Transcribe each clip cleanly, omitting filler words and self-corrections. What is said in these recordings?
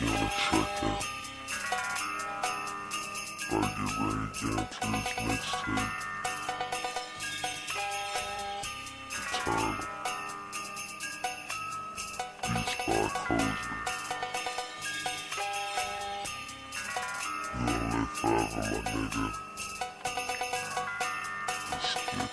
You wanna check it? Or get ready to get into this mixtape. Eternal. Beats by Cozy. You gonna live forever, my nigga. Let's get it.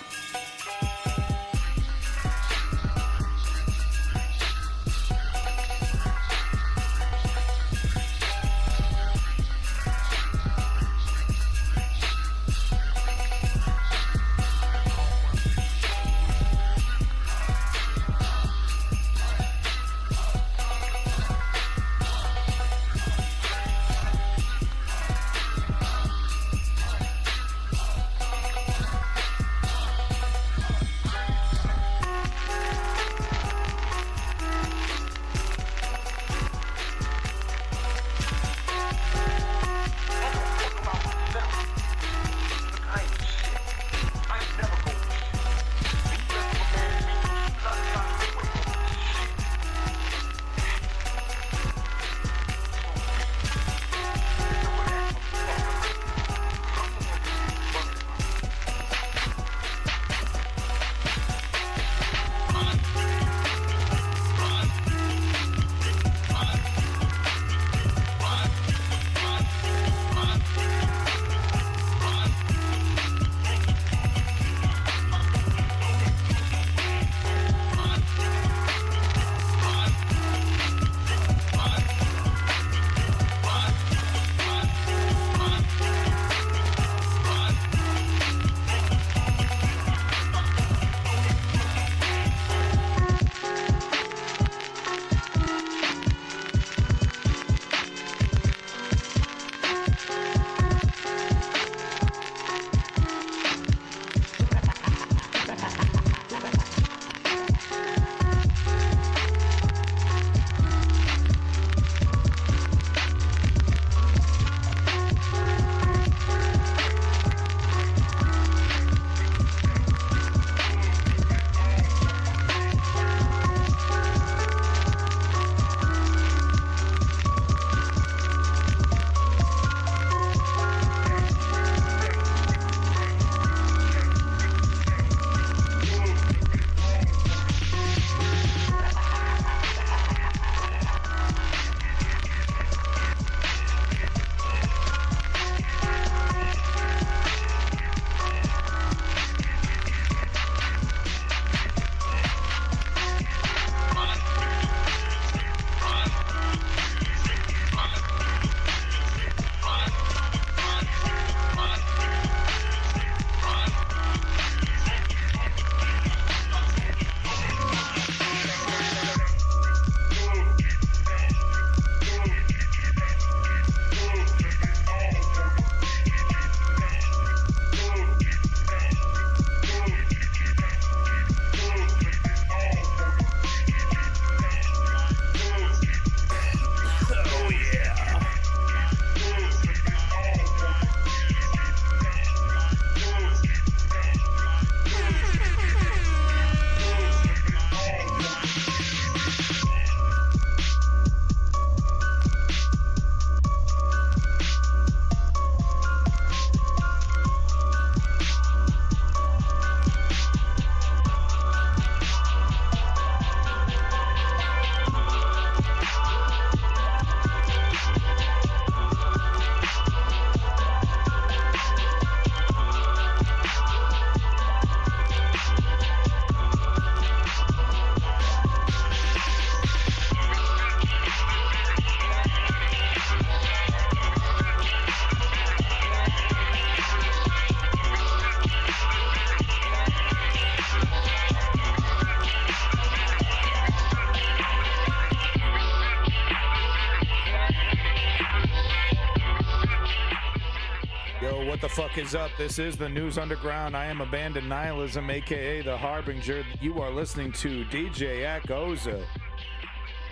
What the fuck is up? This is the News Underground. I am Abandoned Nihilism, aka The Harbinger. You are listening to DJ Akoza,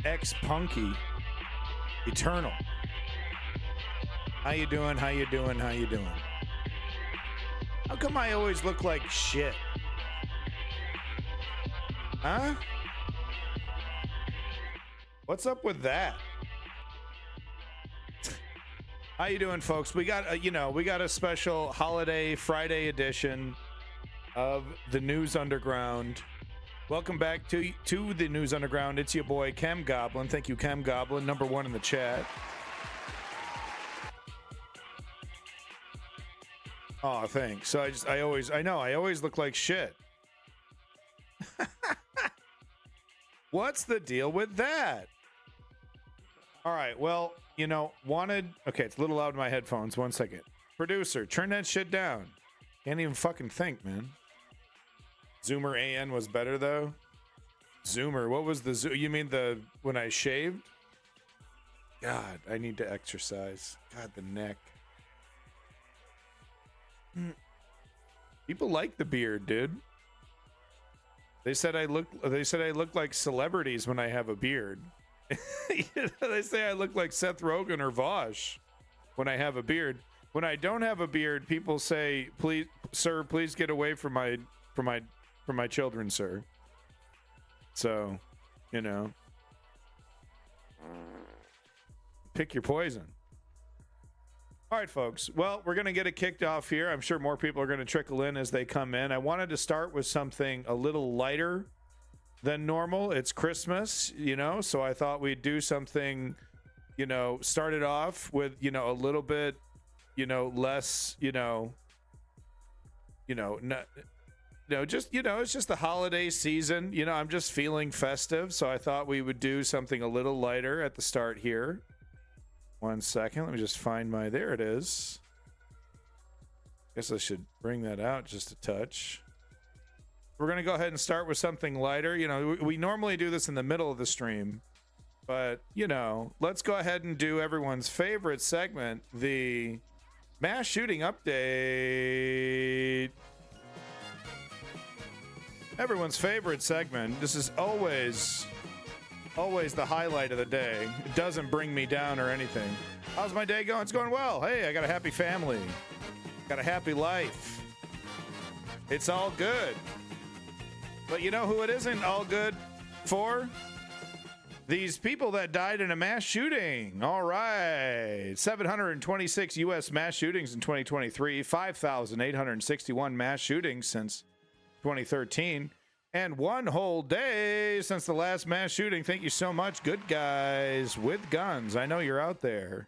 X-Punky, Eternal. How you doing? How you doing? How you doing? How come I always look like shit? Huh? What's up with that? How you doing, folks? We got we got a special holiday Friday edition of the News Underground. Welcome back to the News Underground. It's your boy Chem Goblin. Thank you, Chem Goblin, number one in the chat. Oh, thanks. So I always look like shit. What's the deal with that? All right, well, okay, it's a little loud in my headphones. 1 second. Producer, turn that shit down. Can't even fucking think, man. Zoomer AN was better, though. Zoomer, what was the you mean when I shaved? God, I need to exercise. God, the neck. People like the beard, dude. They said I look like celebrities when I have a beard. They say I look like Seth Rogen or Vosh when I have a beard. When I don't have a beard, people say, "Please, sir, please get away from my children, sir." So, pick your poison. All right, folks. Well, we're going to get it kicked off here. I'm sure more people are going to trickle in as they come in. I wanted to start with something a little lighter than normal. It's Christmas, so I thought we'd do something, start it off with, a little bit, less, it's just the holiday season. I'm just feeling festive, so I thought we would do something a little lighter at the start here. 1 second, let me just find there it is. Guess I should bring that out just a touch. We're going to go ahead and start with something lighter. We normally do this in the middle of the stream, but, let's go ahead and do everyone's favorite segment, the mass shooting update. Everyone's favorite segment. This is always the highlight of the day. It doesn't bring me down or anything. How's my day going? It's going well. Hey, I got a happy family. Got a happy life. It's all good. But you know who it isn't all good for? These people that died in a mass shooting. All right. 726 U.S. mass shootings in 2023. 5,861 mass shootings since 2013. And one whole day since the last mass shooting. Thank you so much, good guys with guns. I know you're out there.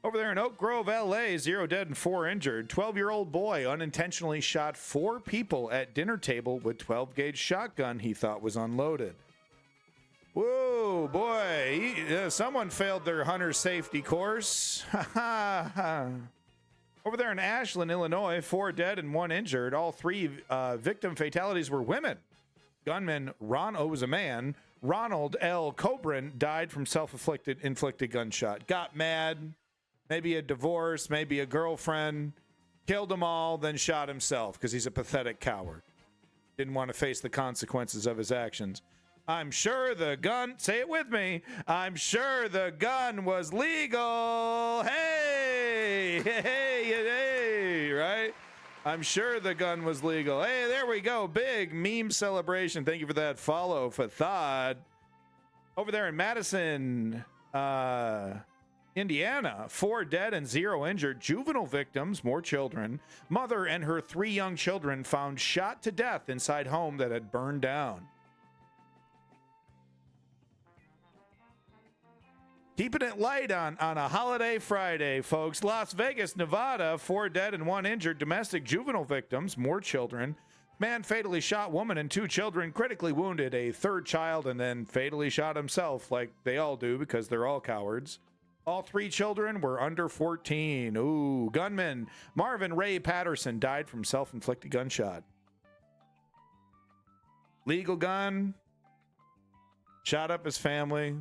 Over there in Oak Grove, LA, 0 dead and 4 injured. 12-year-old boy unintentionally shot 4 people at dinner table with 12-gauge shotgun he thought was unloaded. Whoa, boy. Someone failed their hunter safety course. Over there in Ashland, Illinois, 4 dead and 1 injured. All 3 victim fatalities were women. Gunman was a man. Ronald L. Cobran died from self-inflicted gunshot. Got mad. Maybe a divorce, maybe a girlfriend, killed them all, then shot himself because he's a pathetic coward. Didn't want to face the consequences of his actions. I'm sure the gun, say it with me, I'm sure the gun was legal. Hey, right? I'm sure the gun was legal. Hey, there we go. Big meme celebration. Thank you for that follow, Fathad. Over there in Madison, Indiana, 4 dead and 0 injured. Juvenile victims, more children. Mother and her 3 young children found shot to death inside home that had burned down. Keeping it light on a holiday Friday, folks. Las Vegas, Nevada, 4 dead and 1 injured. Domestic juvenile victims, more children. Man fatally shot woman and 2 children, critically wounded a 3rd child, and then fatally shot himself like they all do because they're all cowards. All 3 children were under 14. Ooh, gunman Marvin Ray Patterson died from self-inflicted gunshot. Legal gun. Shot up his family.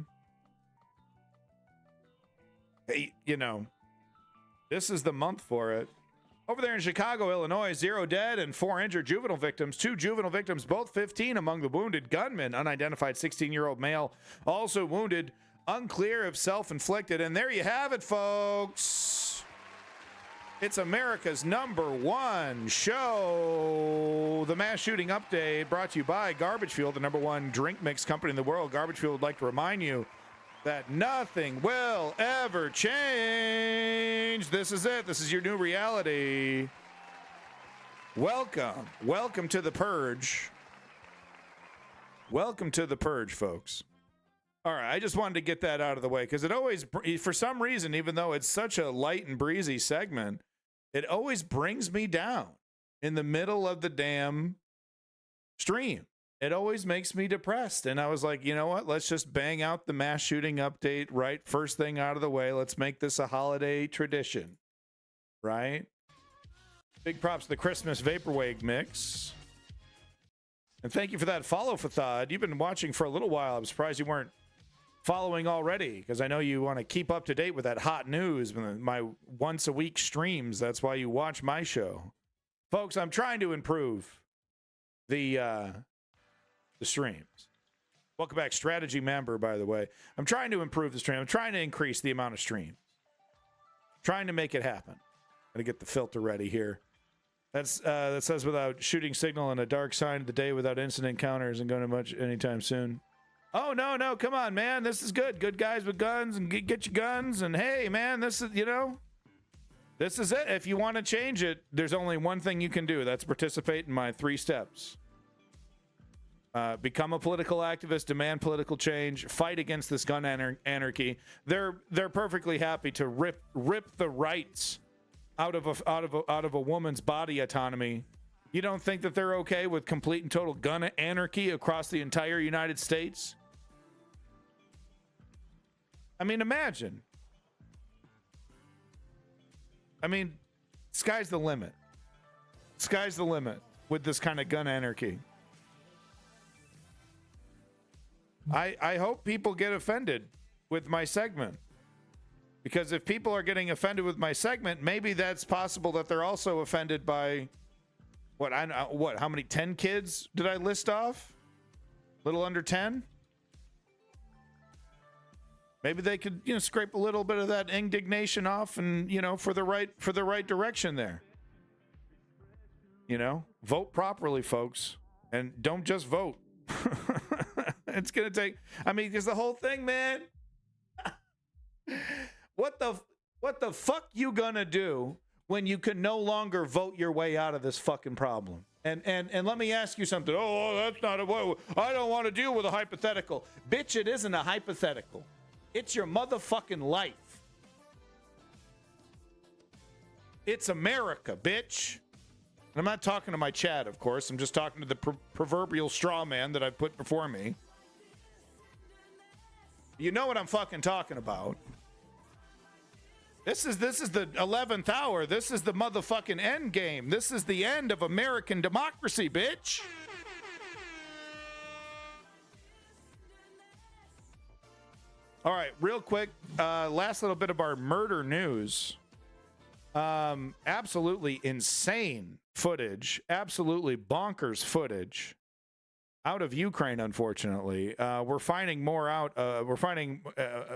Hey, this is the month for it. Over there in Chicago, Illinois, 0 dead and 4 injured juvenile victims. 2 juvenile victims, both 15 among the wounded. Gunman, unidentified 16-year-old male, also wounded. Unclear if self-inflicted. And there you have it, folks. It's America's #1 show. The mass shooting update brought to you by Garbage Fuel, the #1 drink mix company in the world. Garbage Fuel would like to remind you that nothing will ever change. This is it. This is your new reality. Welcome. Welcome to the purge. Welcome to the purge, folks. All right, I just wanted to get that out of the way because it always, for some reason, even though it's such a light and breezy segment, it always brings me down in the middle of the damn stream. It always makes me depressed. And I was like, you know what? Let's just bang out the mass shooting update right first thing out of the way. Let's make this a holiday tradition, right? Big props to the Christmas Vaporwave mix. And thank you for that follow, Fathad. You've been watching for a little while. I'm surprised you weren't following already because I know you want to keep up to date with that hot news, my once a week streams. That's why you watch my show. Folks, I'm trying to improve the streams. Welcome back, strategy member, by the way. I'm trying to improve the stream. I'm trying to increase the amount of streams. Trying to make it happen. Gotta get the filter ready here. That says without shooting signal and a dark sign of the day without incident counters and going to much anytime soon. Oh, no, come on, man. This is good. Good guys with guns and get your guns. And hey, man, this is, this is it. If you want to change it, there's only one thing you can do. That's participate in my 3 steps. Become a political activist, demand political change, fight against this gun anarchy. They're perfectly happy to rip the rights out of a woman's body autonomy. You don't think that they're okay with complete and total gun anarchy across the entire United States? I mean, imagine. I mean, sky's the limit. Sky's the limit with this kind of gun anarchy. I hope people get offended with my segment. Because if people are getting offended with my segment, maybe that's possible that they're also offended by how many 10 kids did I list off? Little under 10? Maybe they could, scrape a little bit of that indignation off and, for the right direction there. Vote properly, folks, and don't just vote. It's going to take, because the whole thing, man, what the fuck you gonna do when you can no longer vote your way out of this fucking problem? And let me ask you something. Oh, that's not I don't want to deal with a hypothetical. Bitch, it isn't a hypothetical. It's your motherfucking life. It's America, bitch. And I'm not talking to my chat, of course. I'm just talking to the proverbial straw man that I put before me. You know what I'm fucking talking about. This is the 11th hour. This is the motherfucking end game. This is the end of American democracy, bitch. All right, real quick, last little bit of our murder news. Absolutely insane footage, absolutely bonkers footage out of Ukraine. Unfortunately, we're finding more out. We're finding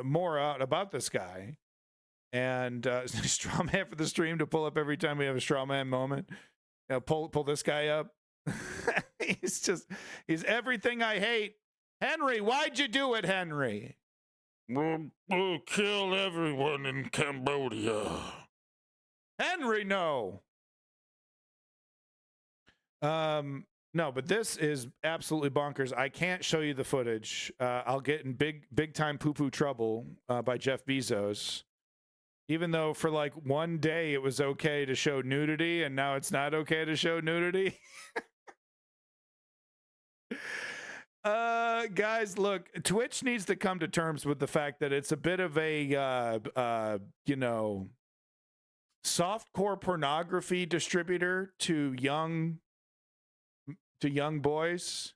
more out about this guy. And straw man for the stream to pull up every time we have a straw man moment. Pull this guy up. He's everything I hate. Henry, why'd you do it, Henry? We'll kill everyone in Cambodia. Henry, no. No, but this is absolutely bonkers. I can't show you the footage. I'll get in big time poo-poo trouble by Jeff Bezos. Even though for like one day it was okay to show nudity and now it's not okay to show nudity. Guys, look, Twitch needs to come to terms with the fact that it's a bit of a, softcore pornography distributor to young boys.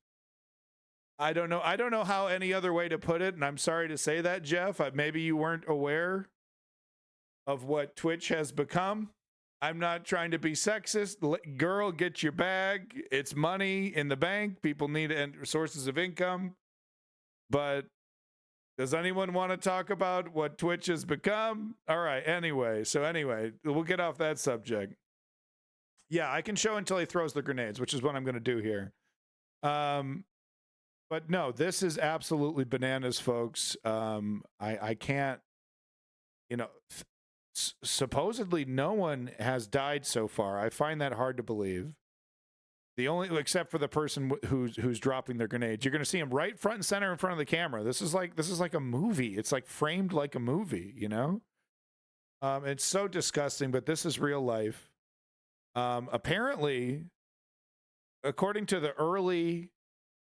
I don't know how any other way to put it. And I'm sorry to say that, Jeff. Maybe you weren't aware of what Twitch has become. I'm not trying to be sexist. Girl, get your bag. It's money in the bank. People need sources of income. But does anyone want to talk about what Twitch has become? All right. Anyway, we'll get off that subject. Yeah, I can show until he throws the grenades, which is what I'm going to do here. But no, this is absolutely bananas, folks. I can't, you know, supposedly no one has died so far. I find that hard to believe. The only, except for the person who's dropping their grenades, you're going to see him right front and center in front of the camera. This is like a movie. It's like framed like a movie. You know, it's so disgusting. But this is real life. Apparently, according to the early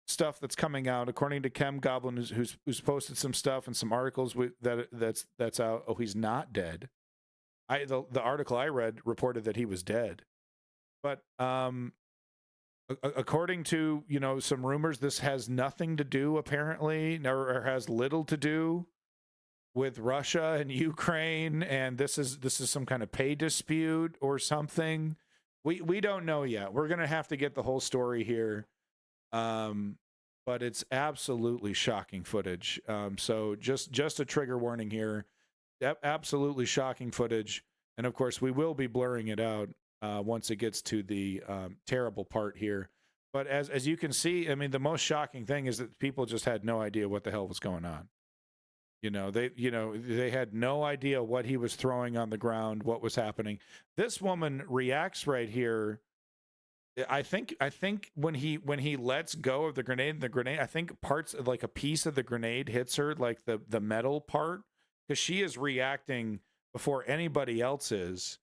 stuff that's coming out, according to Chem Goblin, who's posted some stuff and some articles that's out. Oh, he's not dead. The article I read reported that he was dead, but according to some rumors, this has nothing to do apparently, or has little to do with Russia and Ukraine, and this is some kind of pay dispute or something. We don't know yet. We're gonna have to get the whole story here. But it's absolutely shocking footage. So just a trigger warning here. Absolutely shocking footage. And of course, we will be blurring it out once it gets to the terrible part here. But as you can see, I mean, the most shocking thing is that people just had no idea what the hell was going on. They had no idea what he was throwing on the ground, what was happening. This woman reacts right here. I think when he lets go of the grenade, I think parts of, like, a piece of the grenade hits her, like the metal part, because she is reacting before anybody else is.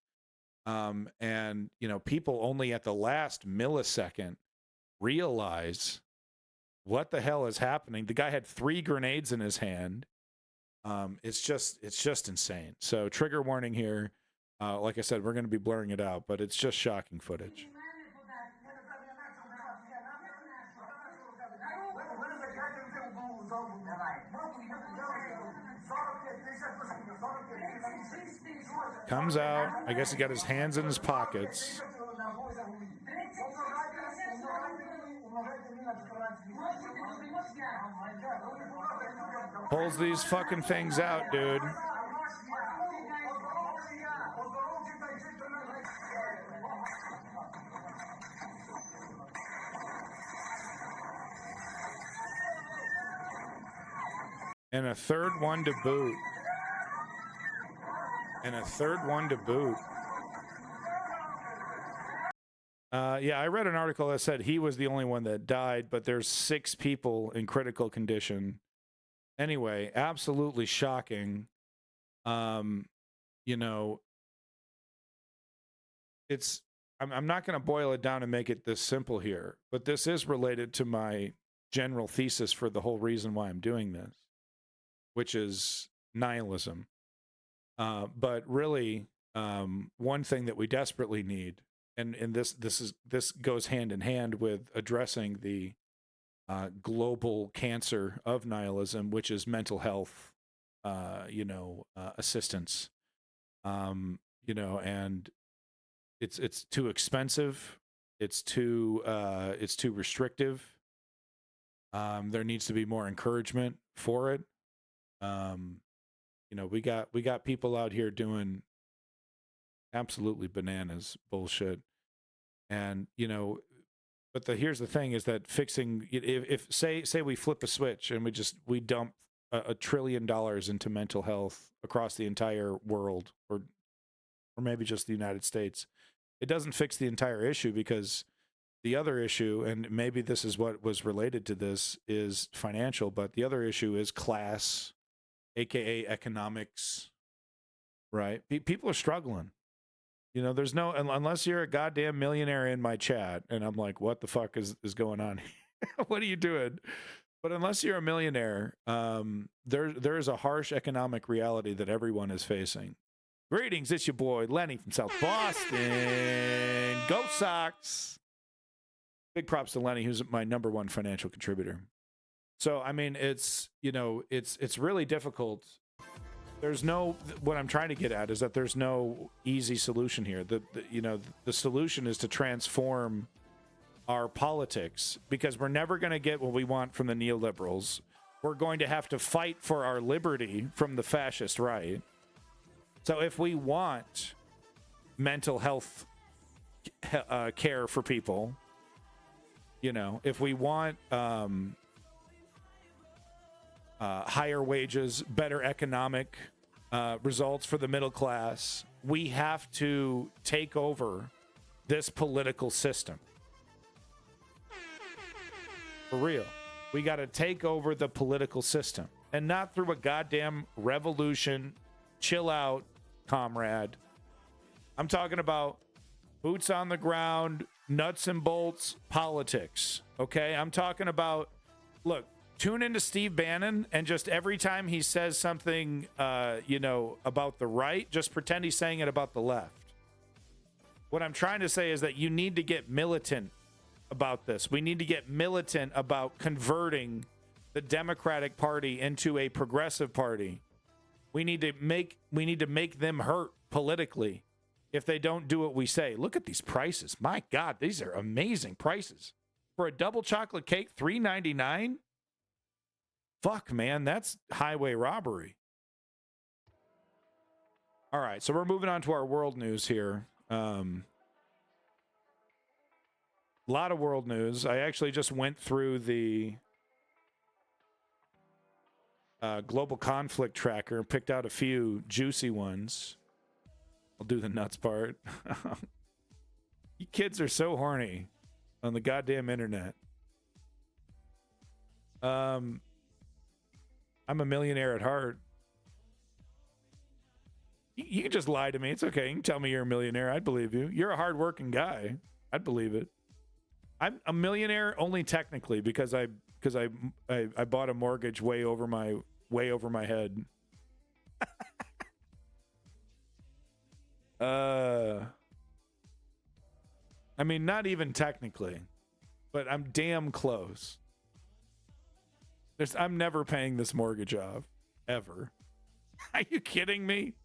And people only at the last millisecond realize what the hell is happening. The guy had 3 grenades in his hand. It's just insane. So trigger warning here. Like I said, we're going to be blurring it out, but it's just shocking footage. Comes out. I guess he got his hands in his pockets. Pulls these fucking things out, dude. And a third one to boot. Yeah, I read an article that said he was the only one that died, but there's 6 people in critical condition. Anyway, absolutely shocking. I'm not going to boil it down and make it this simple here, but this is related to my general thesis for the whole reason why I'm doing this, which is nihilism. But really, one thing that we desperately need, and this goes hand in hand with addressing the global cancer of nihilism, which is mental health, assistance, and it's too expensive, it's too restrictive. There needs to be more encouragement for it. We got people out here doing absolutely bananas bullshit, and but here's the thing: is that fixing, if say we flip a switch and we dump $1 trillion into mental health across the entire world, or maybe just the United States, it doesn't fix the entire issue, because the other issue, and maybe this is what was related to this, is financial, but the other issue is class, aka economics, right? People are struggling. There's no, unless you're a goddamn millionaire in my chat, and I'm like, what the fuck is going on here? What are you doing? But unless you're a millionaire, there's a harsh economic reality that everyone is facing. Greetings, it's your boy Lenny from South Boston. Go Sox! Big props to Lenny, who's my #1 financial contributor. So, I mean, it's really difficult. What I'm trying to get at is that there's no easy solution here. The solution is to transform our politics, because we're never going to get what we want from the neoliberals. We're going to have to fight for our liberty from the fascist right. So if we want mental health care for people, if we want higher wages, better economic results for the middle class. We have to take over this political system. For real. We got to take over the political system, and not through a goddamn revolution. Chill out, comrade. I'm talking about boots on the ground, nuts and bolts politics. Okay? I'm talking about, look, tune into Steve Bannon, and just every time he says something, about the right, just pretend he's saying it about the left. What I'm trying to say is that you need to get militant about this. We need to get militant about converting the Democratic Party into a progressive party. We need to make them hurt politically if they don't do what we say. Look at these prices. My God, these are amazing prices. For a double chocolate cake, $3.99? Fuck, man, that's highway robbery. All right, so we're moving on to our world news here. A lot of world news. I actually just went through the global conflict tracker and picked out a few juicy ones. I'll do the nuts part. You kids are so horny on the goddamn internet. I'm a millionaire at heart. You can just lie to me. It's okay. You can tell me you're a millionaire. I'd believe you. You're a hardworking guy. I'd believe it. I'm a millionaire only technically because I bought a mortgage way over my head. I mean, not even technically, but I'm damn close. I'm never paying this mortgage off, ever. Are you kidding me?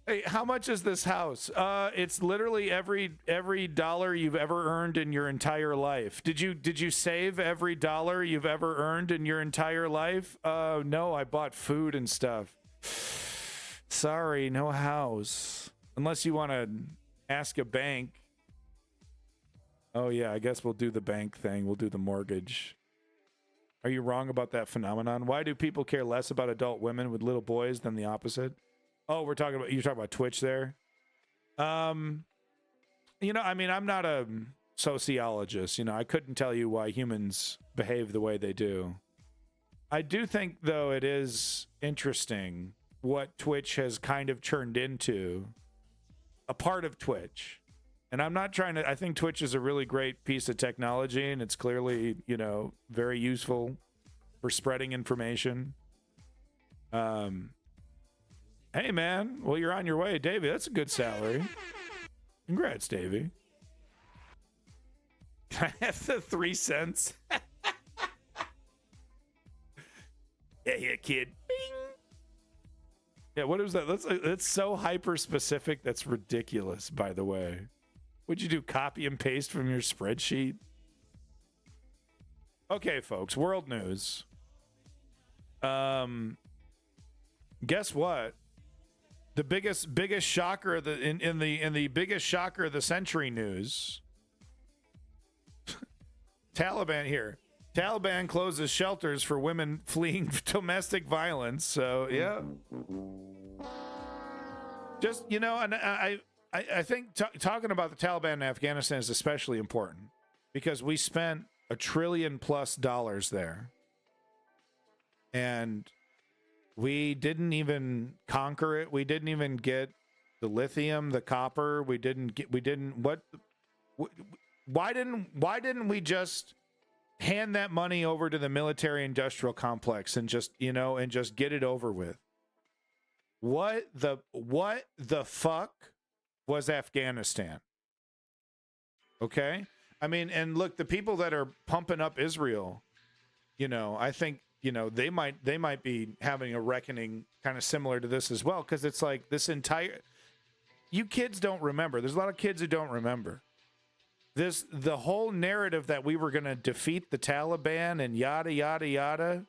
Hey, how much is this house? It's literally every dollar you've ever earned in your entire life. Did you save every dollar you've ever earned in your entire life? No, I bought food and stuff. Sorry, no house. Unless you want to ask a bank. Oh yeah, I guess we'll do the bank thing. We'll do the mortgage. Are you wrong about that phenomenon? Why do people care less about adult women with little boys than the opposite? Oh, you're talking about Twitch there. I mean, I'm not a sociologist. I couldn't tell you why humans behave the way they do. I do think, though, it is interesting what Twitch has kind of turned into a part of Twitch. And I'm not trying to, I think Twitch is a really great piece of technology, and it's clearly, very useful for spreading information. Hey, man. Well, you're on your way, Davey. That's a good salary. Congrats, Davey. Can I have the 3 cents? Yeah, kid. Bing. Yeah, what is that? That's so hyper specific. That's ridiculous, by the way. What'd you do? Copy and paste from your spreadsheet? Okay, folks. World news. Guess what? The biggest shocker of in the biggest shocker of the century news. Taliban here. Taliban closes shelters for women fleeing domestic violence. So yeah. Just and I think talking about the Taliban in Afghanistan is especially important because we spent $1 trillion+ there, and we didn't even conquer it. We didn't even get the lithium, the copper. Why didn't we just hand that money over to the military industrial complex and just get it over with? What the fuck was Afghanistan? Okay? I mean, and look, the people that are pumping up Israel, I think they might be having a reckoning kind of similar to this as well, because it's like this entire, you kids don't remember. There's a lot of kids who don't remember the whole narrative that we were going to defeat the Taliban and yada yada yada.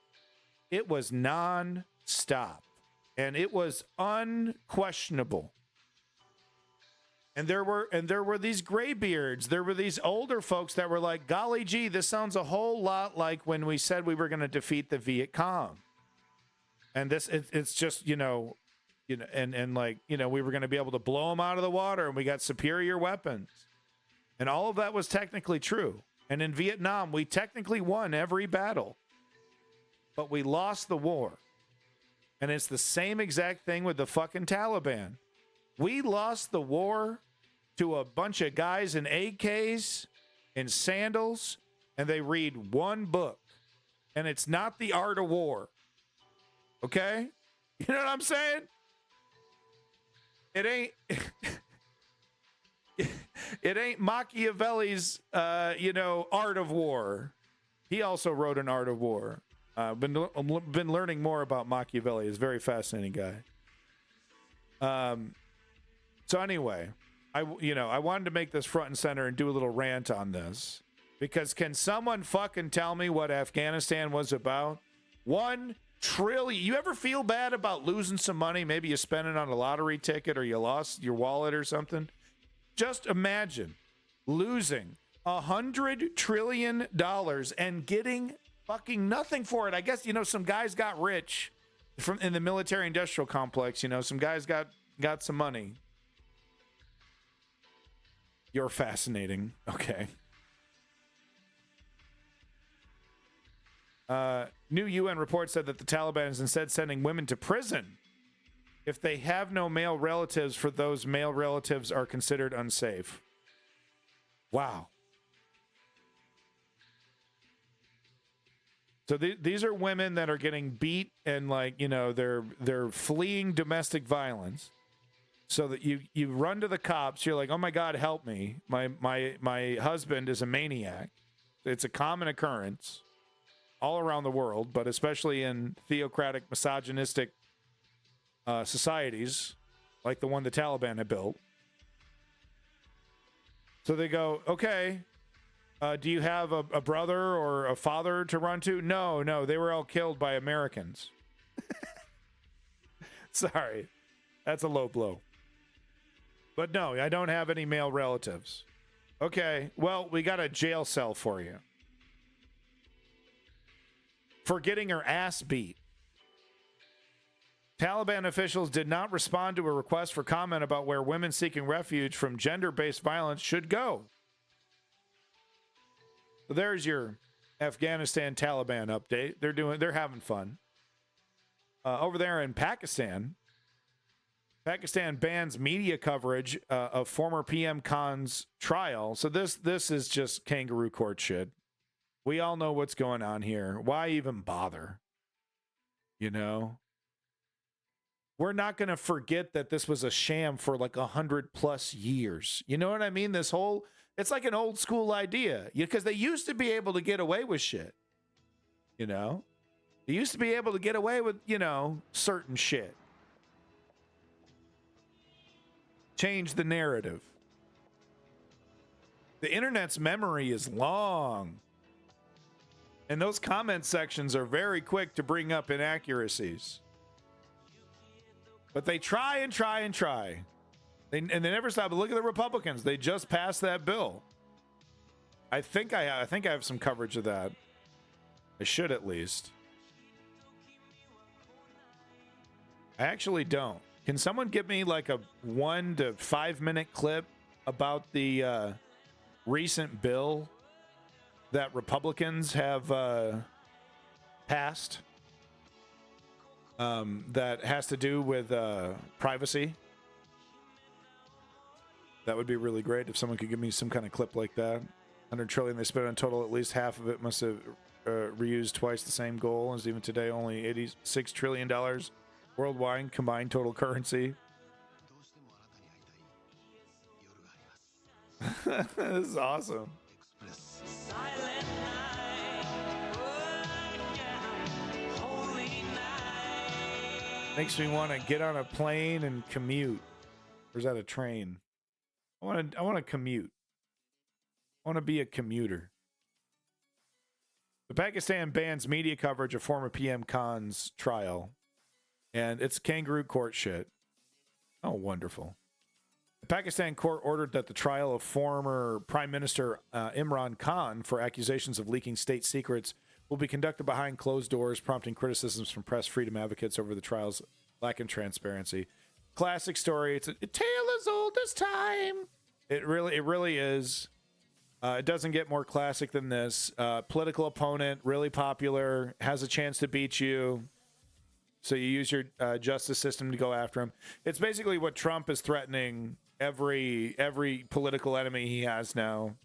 It was non-stop, and it was unquestionable. And there were these graybeards. There were these older folks that were like, golly gee, this sounds a whole lot like when we said we were going to defeat the Viet Cong. And it's just, and like, we were going to be able to blow them out of the water and we got superior weapons. And all of that was technically true. And in Vietnam, we technically won every battle. But we lost the war. And it's the same exact thing with the fucking Taliban. We lost the war to a bunch of guys in AKs and sandals, and they read one book. And it's not The Art of War. Okay? You know what I'm saying? It ain't it ain't Machiavelli's Art of War. He also wrote an Art of War. Been learning more about Machiavelli. He's a very fascinating guy. So anyway, I wanted to make this front and center and do a little rant on this, because can someone fucking tell me what Afghanistan was about? $1 trillion. You ever feel bad about losing some money? Maybe you spent it on a lottery ticket or you lost your wallet or something. Just imagine losing $100 trillion and getting fucking nothing for it. I guess, some guys got rich in the military industrial complex. Some guys got some money. You're fascinating. Okay. New UN report said that the Taliban is instead sending women to prison if they have no male relatives, for those male relatives are considered unsafe. Wow. So these are women that are getting beat and they're fleeing domestic violence. So that you run to the cops, you're like, oh my God, help me. My husband is a maniac. It's a common occurrence all around the world, but especially in theocratic, misogynistic societies like the one the Taliban had built. So they go, okay, do you have a brother or a father to run to? No, they were all killed by Americans. Sorry, that's a low blow. But no, I don't have any male relatives. Okay, well, we got a jail cell for you. For getting her ass beat. Taliban officials did not respond to a request for comment about where women seeking refuge from gender-based violence should go. So there's your Afghanistan Taliban update. They're having fun. Over there in Pakistan bans media coverage of former PM Khan's trial. So this is just kangaroo court shit. We all know what's going on here. Why even bother? We're not going to forget that this was a sham for like 100+ years. You know what I mean? It's like an old school idea, because they used to be able to get away with shit. They used to be able to get away with, certain shit. Change the narrative. The internet's memory is long. And those comment sections are very quick to bring up inaccuracies. But they try and try and try. They never stop. But look at the Republicans. They just passed that bill. I think I have some coverage of that. I should, at least. I actually don't. Can someone give me like a 1 to 5 minute clip about the recent bill that Republicans have passed that has to do with privacy? That would be really great if someone could give me some kind of clip like that. $100 trillion they spent on total, at least half of it must have reused twice the same goal as even today, only $86 trillion worldwide combined total currency. This is awesome. Makes me want to get on a plane and commute. Or is that a train? I want to commute. I want to be a commuter. The Pakistan bans media coverage of former PM Khan's trial. And it's kangaroo court shit. Oh, wonderful. Pakistan court ordered that the trial of former Prime Minister Imran Khan for accusations of leaking state secrets will be conducted behind closed doors, prompting criticisms from press freedom advocates over the trial's lack of transparency. Classic story. It's a tale as old as time. It really is. It doesn't get more classic than this. Political opponent, really popular, has a chance to beat you. So you use your justice system to go after him. It's basically what Trump is threatening every political enemy he has now.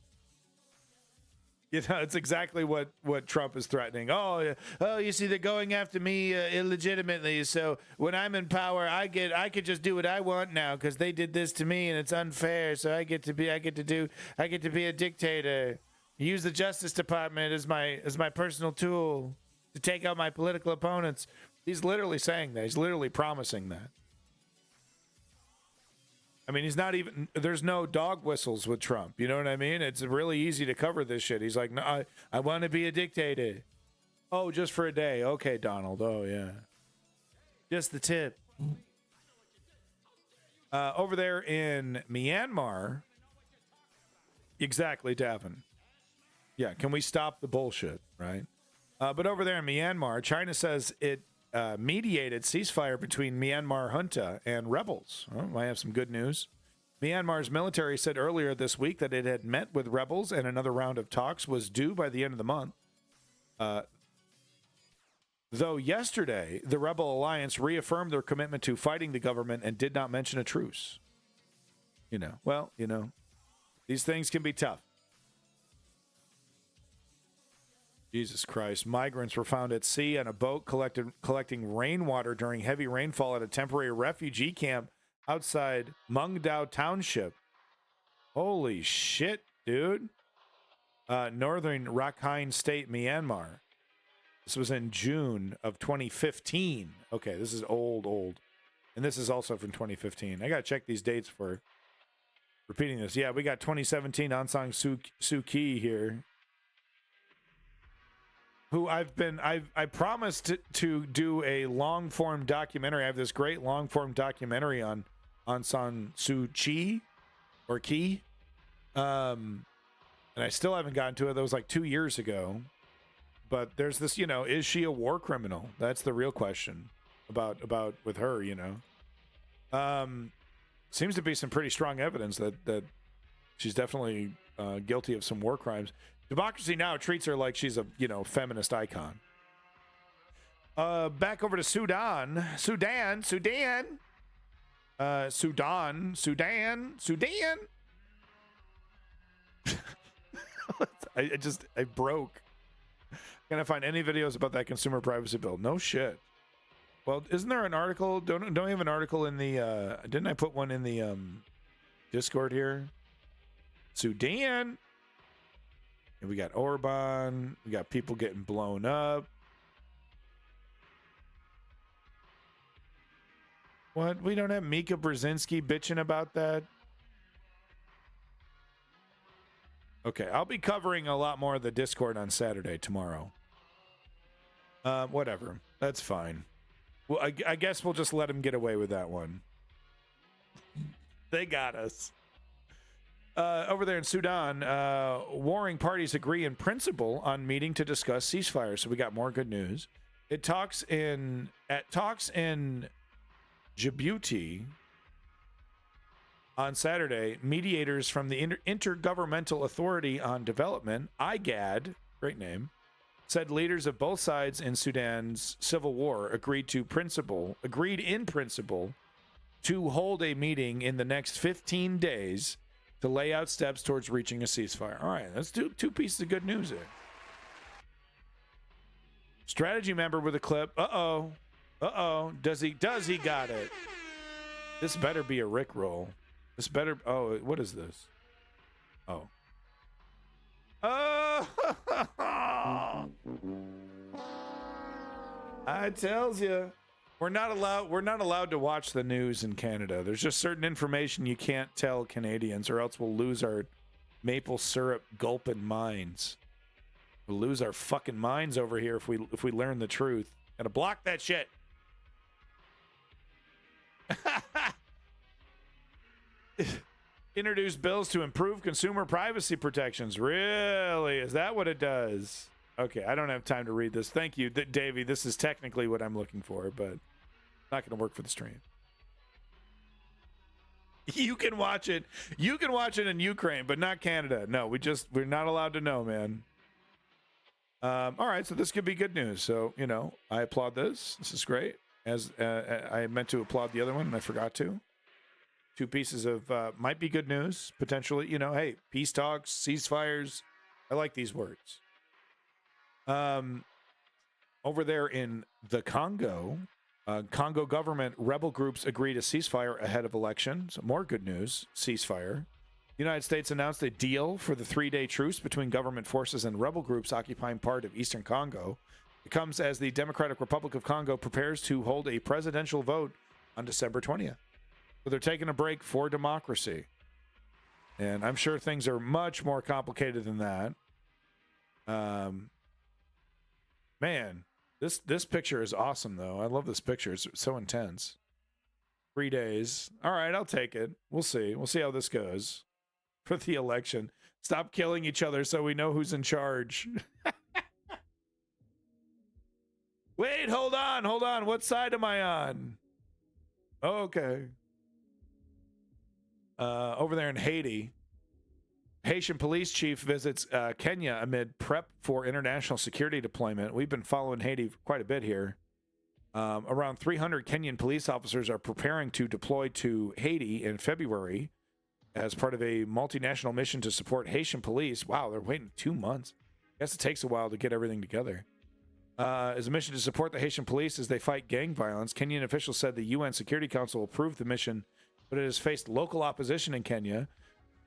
You know, it's exactly what Trump is threatening. Oh, you see, they're going after me illegitimately. So when I'm in power, I could just do what I want now because they did this to me and it's unfair. So I get to be a dictator. Use the Justice Department as my personal tool to take out my political opponents. He's literally saying that. He's literally promising that. I mean, there's no dog whistles with Trump. You know what I mean? It's really easy to cover this shit. He's like, no, I want to be a dictator. Oh, just for a day. Okay, Donald. Oh, yeah. Just the tip. Over there in Myanmar. Exactly, Davin. Yeah, can we stop the bullshit, right? But over there in Myanmar, China says it mediated ceasefire between Myanmar junta and rebels. Oh, I have some good news. Myanmar's military said earlier this week that it had met with rebels and another round of talks was due by the end of the month. Though yesterday, the rebel alliance reaffirmed their commitment to fighting the government and did not mention a truce. These things can be tough. Jesus Christ. Migrants were found at sea on a boat collecting rainwater during heavy rainfall at a temporary refugee camp outside Mungdao Township. Holy shit, dude. Northern Rakhine State, Myanmar. This was in June of 2015. Okay, this is old. And this is also from 2015. I got to check these dates for repeating this. Yeah, we got 2017 Aung San Suu Kyi here. Who I promised to do a long-form documentary. I have this great long-form documentary on Aung San Suu Kyi, or Kyi. And I still haven't gotten to it. That was like 2 years ago. But there's this, is she a war criminal? That's the real question about with her, Seems to be some pretty strong evidence that she's definitely guilty of some war crimes. Democracy Now! Treats her like she's a, feminist icon. Back over to Sudan. I broke. Can I find any videos about that consumer privacy bill? No shit. Well, isn't there an article? Don't we have an article in the, didn't I put one in the Discord here? Sudan. And we got Orban. We got people getting blown up. What? We don't have Mika Brzezinski bitching about that? Okay, I'll be covering a lot more of the Discord on Saturday tomorrow. Whatever. That's fine. Well, I guess we'll just let them get away with that one. They got us. Over there in Sudan, warring parties agree in principle on meeting to discuss ceasefire. So we got more good news. At talks in Djibouti on Saturday, mediators from the Intergovernmental Authority on Development, IGAD, great name, said leaders of both sides in Sudan's civil war agreed in principle to hold a meeting in the next 15 days to lay out steps towards reaching a ceasefire. All right, let's do two pieces of good news here. Strategy member with a clip. Uh-oh. Does he got it? This better be a Rickroll. This better... Oh, what is this? Oh. Oh! I tells you. We're not allowed to watch the news in Canada. There's just certain information you can't tell Canadians, or else we'll lose our maple syrup gulping minds. We'll lose our fucking minds over here if we learn the truth. Gotta block that shit. Introduced bills to improve consumer privacy protections. Really? Is that what it does? Okay, I don't have time to read this. Thank you, Davey. This is technically what I'm looking for, but not going to work for the stream. You can watch it. You can watch it in Ukraine, but not Canada. No, we're not allowed to know, man. All right, so this could be good news. So, I applaud this. This is great. As I meant to applaud the other one, and I forgot to. Two pieces of might be good news, potentially. Hey, peace talks, ceasefires. I like these words. Over there in the Congo, Congo government rebel groups agree to ceasefire ahead of elections. More good news, ceasefire. The United States announced a deal for the 3-day truce between government forces and rebel groups occupying part of eastern Congo. It comes as the Democratic Republic of Congo prepares to hold a presidential vote on December 20th. So they're taking a break for democracy. And I'm sure things are much more complicated than that. Man, this picture is awesome, though. I love this picture. It's so intense. 3 days. All right, I'll take it. We'll see. We'll see how this goes for the election. Stop killing each other so we know who's in charge. Wait, hold on. What side am I on? Okay. Over there in Haiti, Haitian police chief visits Kenya amid prep for international security deployment. We've been following Haiti quite a bit here. Around 300 Kenyan police officers are preparing to deploy to Haiti in February as part of a multinational mission to support Haitian police. Wow, they're waiting 2 months. I guess it takes a while to get everything together. As a mission to support the Haitian police as they fight gang violence, Kenyan officials said the UN Security Council approved the mission, but it has faced local opposition in Kenya.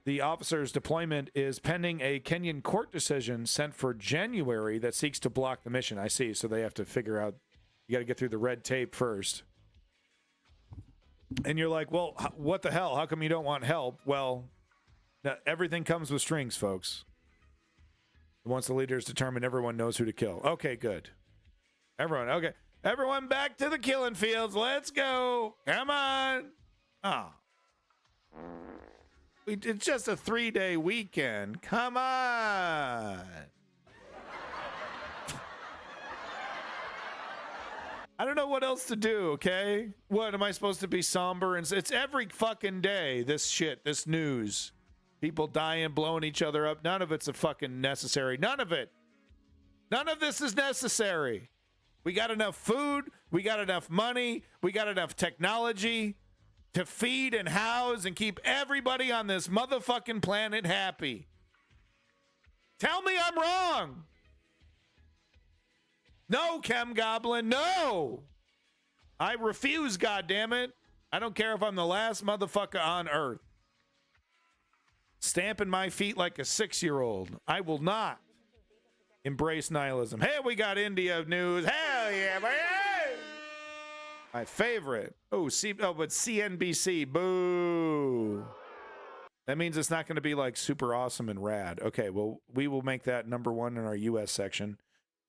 The officers' deployment is pending a Kenyan court decision sent for January that seeks to block the mission. I see. So they have to figure out, you got to get through the red tape first. And you're like, well, what the hell? How come you don't want help? Well, everything comes with strings, folks. Once the leaders determine, everyone knows who to kill. Okay, good. Everyone back to the killing fields. Let's go. Come on. Oh. It's just a 3-day weekend. Come on. I don't know what else to do, okay? What, am I supposed to be somber? And it's every fucking day, this shit, this news. People dying, blowing each other up. None of it's a fucking necessary. None of it. None of this is necessary. We got enough food. We got enough money. We got enough technology to feed and house and keep everybody on this motherfucking planet happy. Tell me I'm wrong. No, Chem Goblin, no. I refuse, goddammit. I don't care if I'm the last motherfucker on Earth. Stamping my feet like a 6-year-old. I will not embrace nihilism. Hey, we got India news. Hell yeah, man. My favorite. But CNBC. Boo. That means it's not going to be like super awesome and rad. Okay, well, we will make that number 1 in our U.S. section.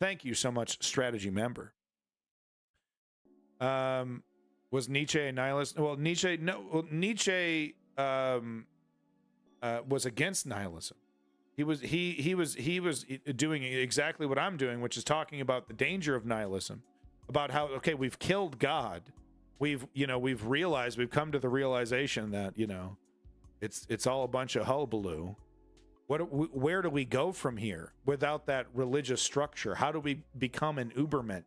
Thank you so much, strategy member. Was Nietzsche a nihilist? Well, Nietzsche was against nihilism. He was doing exactly what I'm doing, which is talking about the danger of nihilism, about how, okay, we've killed God. We've realized, we've come to the realization that, it's all a bunch of hullabaloo. Where do we go from here without that religious structure? How do we become an Ubermensch?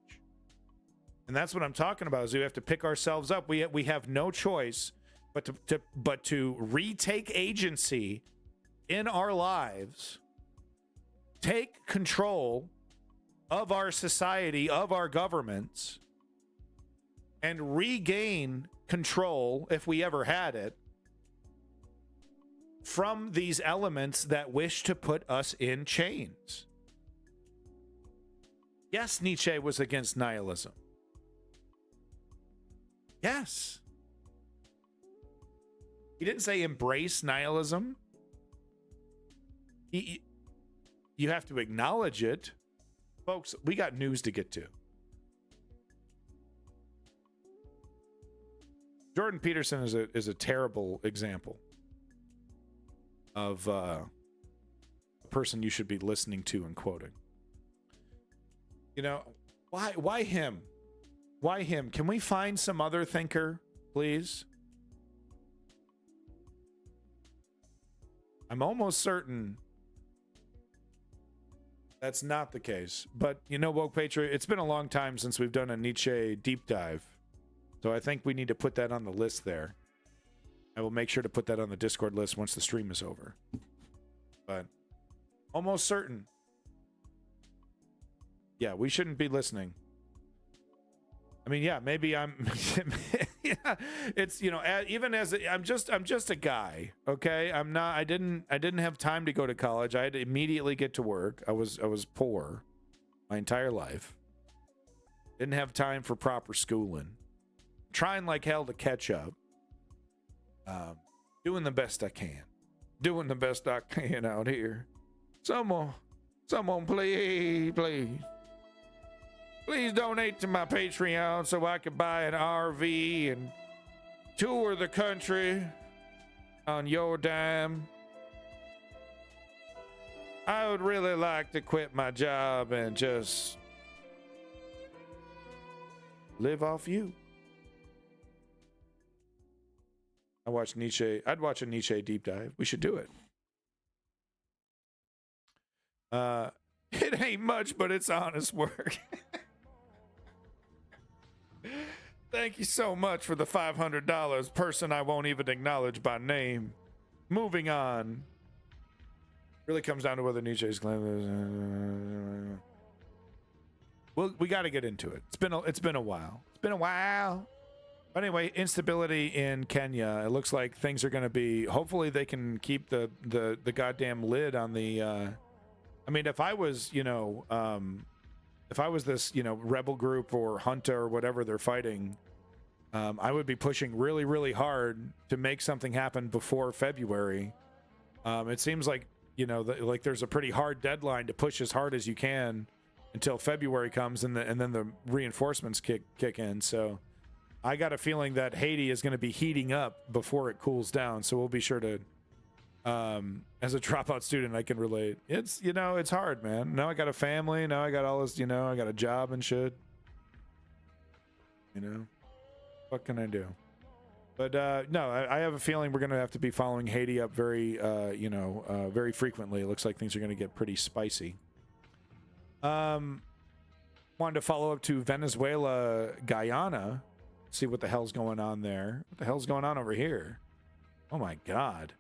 And that's what I'm talking about, is we have to pick ourselves up. We have no choice but to retake agency in our lives, take control of our society, of our governments, and regain control, if we ever had it, from these elements that wish to put us in chains. Yes, Nietzsche was against nihilism. Yes. He didn't say embrace nihilism. You have to acknowledge it. Folks, we got news to get to. Jordan Peterson is a terrible example. of the person you should be listening to and quoting. You know, why him? Why him? Can we find some other thinker, please? I'm almost certain that's not the case. But, you know, Woke Patriot, it's been a long time since we've done a Nietzsche deep dive. So I think we need to put that on the list there. I will make sure to put that on the Discord list once the stream is over. But almost certain. Yeah, we shouldn't be listening. I mean, yeah, maybe I'm yeah, it's, you know, even as I'm just a guy, okay? I didn't have time to go to college. I had to immediately get to work. I was poor my entire life. Didn't have time for proper schooling. Trying like hell to catch up. Doing the best I can. Doing the best I can out here. Someone please donate to my Patreon so I could buy an RV and tour the country on your dime. I would really like to quit my job and just live off you. I'd watch a Nietzsche deep dive. We should do it. It ain't much, but it's honest work. Thank you so much for the $500, person I won't even acknowledge by name. Moving on. Really comes down to whether Nietzsche's claim. Well, we got to get into it. It's been a while. But anyway, instability in Kenya. It looks like things are going to be. Hopefully, they can keep the goddamn lid on the. I mean, if I was, you know, if I was this, you know, rebel group or junta or whatever they're fighting, I would be pushing really, really hard to make something happen before February. It seems like, you know, like there's a pretty hard deadline to push as hard as you can until February comes, and then the reinforcements kick in. So I got a feeling that Haiti is going to be heating up before it cools down. So we'll be sure to. As a dropout student, I can relate. It's, you know, it's hard, man. Now I got a family. Now I got all this, you know, I got a job and shit. You know, what can I do? But no, I have a feeling we're going to have to be following Haiti up very, very frequently. It looks like things are going to get pretty spicy. Wanted to follow up to Venezuela, Guyana, see what the hell's going on there. What the hell's going on over here? Oh my God.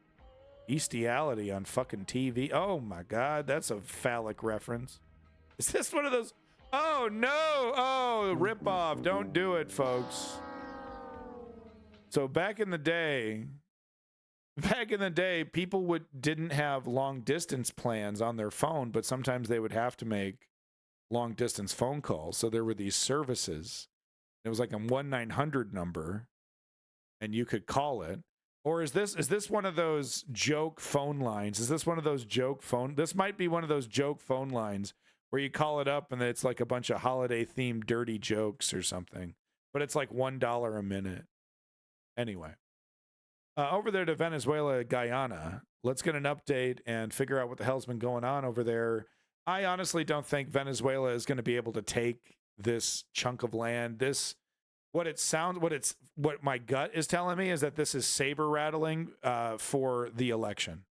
Bestiality on fucking TV. Oh my God, that's a phallic reference. Is this one of those? Oh no! Oh, rip off! Don't do it, folks. So back in the day, people didn't have long distance plans on their phone, but sometimes they would have to make long distance phone calls. So there were these services. It was like a 1-900 number, and you could call it. Or is this one of those joke phone lines? Is this one of those joke phone? This might be one of those joke phone lines where you call it up and it's like a bunch of holiday themed dirty jokes or something. But it's like $1 a minute. Anyway, over there to Venezuela, Guyana. Let's get an update and figure out what the hell's been going on over there. I honestly don't think Venezuela is going to be able to take this chunk of land. What my gut is telling me is that this is saber rattling for the election.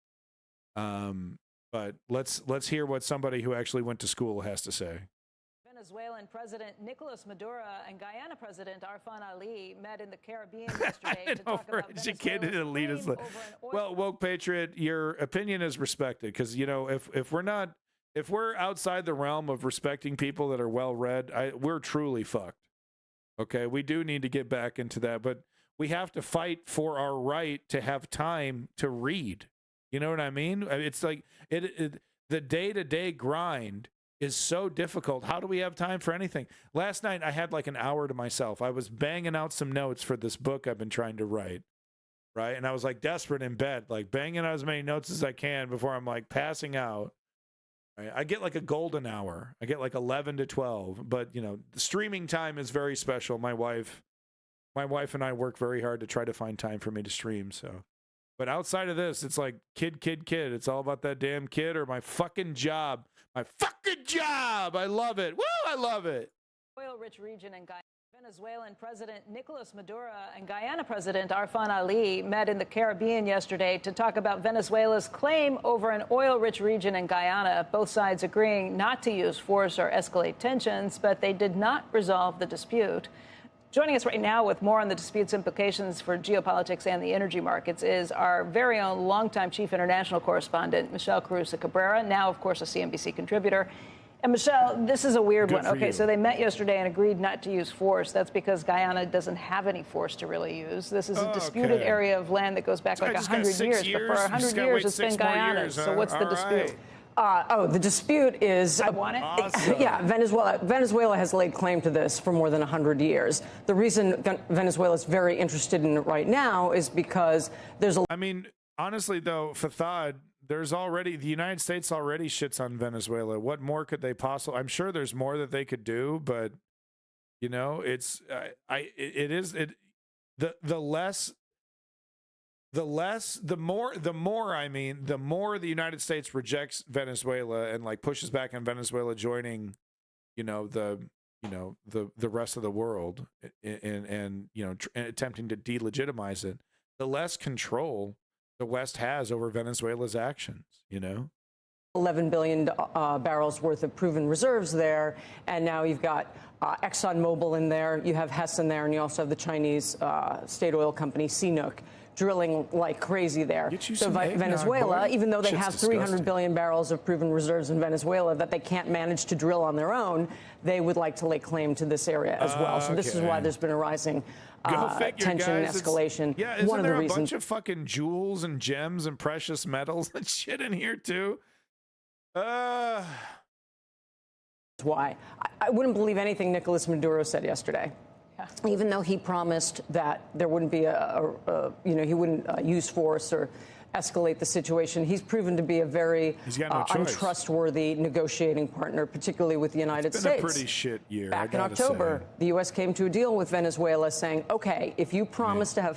But let's hear what somebody who actually went to school has to say. Venezuelan President Nicolas Maduro and Guyana President Arfan Ali met in the Caribbean yesterday to talk about Venezuela's claim over an oil. Well, Woke Patriot, your opinion is respected, because, you know, if we're outside the realm of respecting people that are well read, we're truly fucked. Okay, we do need to get back into that, but we have to fight for our right to have time to read. You know what I mean? It's like the day-to-day grind is so difficult. How do we have time for anything? Last night, I had like an hour to myself. I was banging out some notes for this book I've been trying to write, right? And I was like desperate in bed, like banging out as many notes as I can before I'm like passing out. Right? I get like a golden hour. I get like 11 to 12. But, you know, the streaming time is very special. My wife and I work very hard to try to find time for me to stream. So But outside of this, it's like kid. It's all about that damn kid or my fucking job. My fucking job. I love it. Woo, I love it. Oil-rich region in Guyana. Venezuelan President Nicolas Maduro and Guyana President Arfan Ali met in the Caribbean yesterday to talk about Venezuela's claim over an oil-rich region in Guyana, both sides agreeing not to use force or escalate tensions, but they did not resolve the dispute. Joining us right now with more on the dispute's implications for geopolitics and the energy markets is our very own longtime chief international correspondent, Michelle Carusa Cabrera, now, of course, a CNBC contributor. And Michelle, this is a weird one. Okay, so they met yesterday and agreed not to use force. That's because Guyana doesn't have any force to really use. This is a disputed area of land that goes back like 100 years. But for 100 years, it's been Guyana's. So what's the dispute? The dispute is... I want it? Awesome. Yeah, Venezuela has laid claim to this for more than 100 years. The reason Venezuela is very interested in it right now is because there's a... I mean, honestly, though, Fathad, the United States already shits on Venezuela. What more could they possibly... I'm sure there's more that they could do, but, you know, the more the United States rejects Venezuela and like pushes back on Venezuela joining, the rest of the world and attempting to delegitimize it, the less control the West has over Venezuela's actions, 11 billion barrels worth of proven reserves there, and now you've got ExxonMobil in there, you have Hess in there, and you also have the Chinese state oil company CNOOC drilling like crazy there. So Venezuela, even though they have 300 billion barrels of proven reserves in Venezuela that they can't manage to drill on their own, they would like to lay claim to this area as well. So this is why there's been a rising tension and escalation. Yeah, isn't there a bunch of fucking jewels and gems and precious metals and shit in here too? That's why. I wouldn't believe anything Nicolas Maduro said yesterday. Yeah. Even though he promised that there wouldn't be he wouldn't use force or escalate the situation, he's proven to be a very untrustworthy negotiating partner, particularly with the United States. It's been a pretty shit year. Back in October, the U.S. came to a deal with Venezuela saying, okay, if you promise to have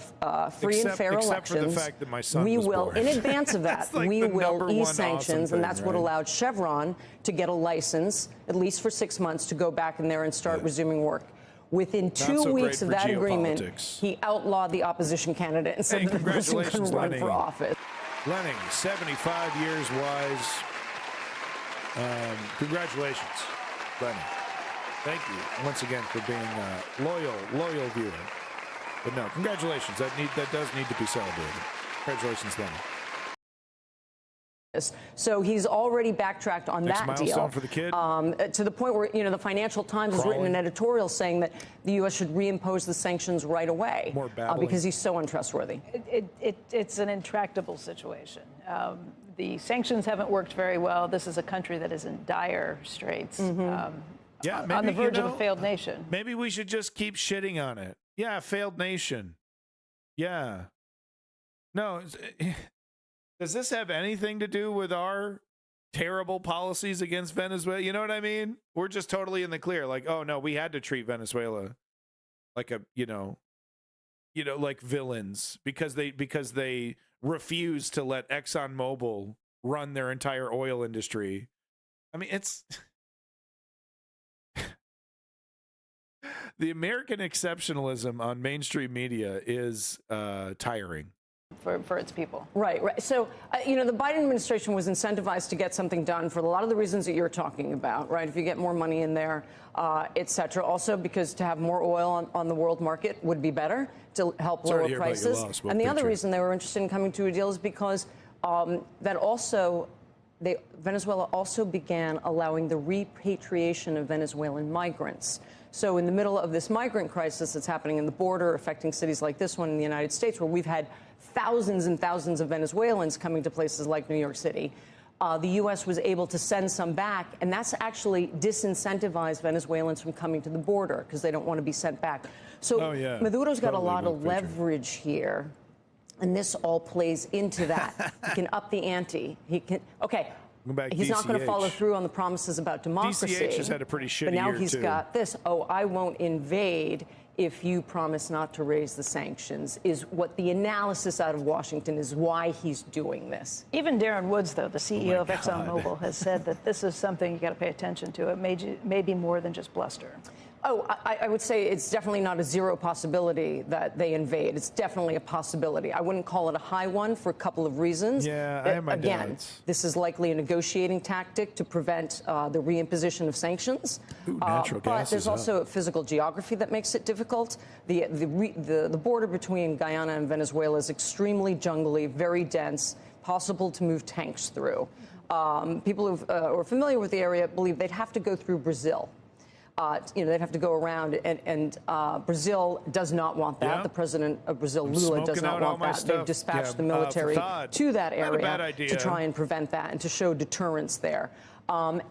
free and fair elections, for the fact that my son we was will, born. in advance of that, like we will ease sanctions, thing, and that's what allowed Chevron to get a license, at least for 6 months, to go back in there and start resuming work. Within 2 weeks of that agreement, he outlawed the opposition candidate and said that the person couldn't run for office. Lenny, 75 years wise. Congratulations, Lenny. Thank you once again for being a loyal viewer. But no, congratulations. That does need to be celebrated. Congratulations, Lenny. So he's already backtracked on that deal for the kid. To the point where, the Financial Times has written an editorial saying that the U.S. should reimpose the sanctions right away because he's so untrustworthy. It's an intractable situation. The sanctions haven't worked very well. This is a country that is in dire straits, maybe, on the verge of a failed nation. Maybe we should just keep shitting on it. Yeah, failed nation. Yeah. No, does this have anything to do with our terrible policies against Venezuela? You know what I mean? We're just totally in the clear. Like, oh no, we had to treat Venezuela like a, like villains because they refused to let ExxonMobil run their entire oil industry. I mean, it's the American exceptionalism on mainstream media is tiring. For its people. Right. So, the Biden administration was incentivized to get something done for a lot of the reasons that you're talking about, right? If you get more money in there, et cetera. Also, because to have more oil on the world market would be better to help lower prices. And the other reason they were interested in coming to a deal is because Venezuela also began allowing the repatriation of Venezuelan migrants. So in the middle of this migrant crisis that's happening in the border, affecting cities like this one in the United States, where we've had thousands and thousands of Venezuelans coming to places like New York City, the U.S. was able to send some back, and that's actually disincentivized Venezuelans from coming to the border because they don't want to be sent back. So Maduro's got a lot of leverage here, and this all plays into that. He can up the ante. He can, he's not going to follow through on the promises about democracy. DCH has had a pretty shitty year, but now he's got this. Oh, I won't invade if you promise not to raise the sanctions, is what the analysis out of Washington is why he's doing this. Even Darren Woods, though, the CEO of ExxonMobil, has said that this is something you got to pay attention to. It may be more than just bluster. Oh, I would say it's definitely not a zero possibility that they invade. It's definitely a possibility. I wouldn't call it a high one for a couple of reasons. Yeah, I have my Again, doubts. this is likely a negotiating tactic to prevent the reimposition of sanctions. But there's also physical geography that makes it difficult. The border between Guyana and Venezuela is extremely jungly, very dense, possible to move tanks through. People who are familiar with the area believe they'd have to go through Brazil. They'd have to go around, and Brazil does not want that. Yeah. The president of Brazil, Lula, does not want that. They've dispatched the military to that area to try and prevent that and to show deterrence there. And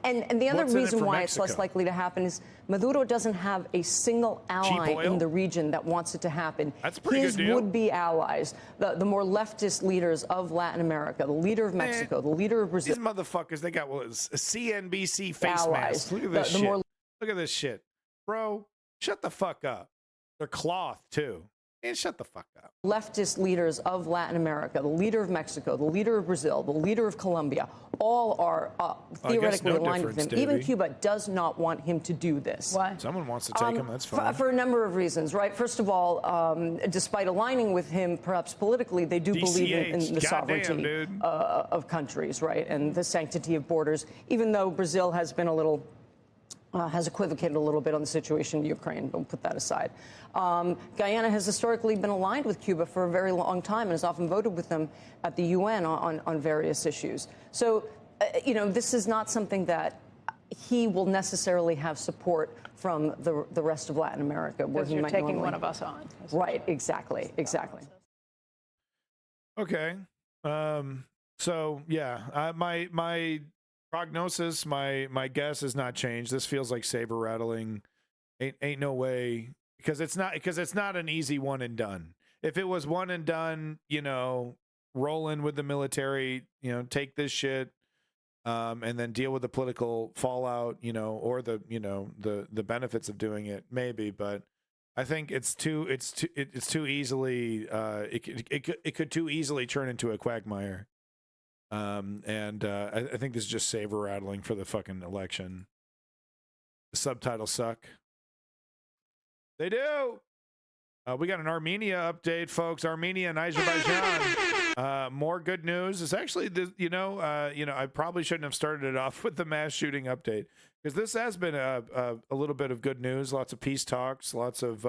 the other reason why it's less likely to happen is Maduro doesn't have a single ally in the region that wants it to happen. That's a pretty good deal. His would-be allies, the more leftist leaders of Latin America, the leader of Mexico, the leader of Brazil. These motherfuckers, they got a CNBC face mask. Look at this shit. Look at this shit. Bro, shut the fuck up. They're cloth, too. Man, shut the fuck up. Leftist leaders of Latin America, the leader of Mexico, the leader of Brazil, the leader of Colombia, all are theoretically aligned with him. Davey. Even Cuba does not want him to do this. Why? Someone wants to take him, that's fine. For a number of reasons, right? First of all, despite aligning with him, perhaps politically, they do believe in the sovereignty of countries, right? And the sanctity of borders, even though Brazil has been a little... has equivocated a little bit on the situation in Ukraine. Don't put that aside. Guyana has historically been aligned with Cuba for a very long time and has often voted with them at the UN on various issues. So, this is not something that he will necessarily have support from the rest of Latin America. Because you're taking one of us on. Right, exactly. Okay. So, yeah, my prognosis, my guess has not changed. This feels like saber rattling. Ain't no way, because it's not an easy one and done. If it was one and done, roll in with the military, take this shit, and then deal with the political fallout, or the benefits of doing it, maybe. But I think it's too easily it could too easily turn into a quagmire. I think this is just saber rattling for the fucking election. The subtitles suck. They do. We got an Armenia update, folks. Armenia and Azerbaijan. More good news. It's actually, I probably shouldn't have started it off with the mass shooting update, because this has been a little bit of good news. Lots of peace talks, lots of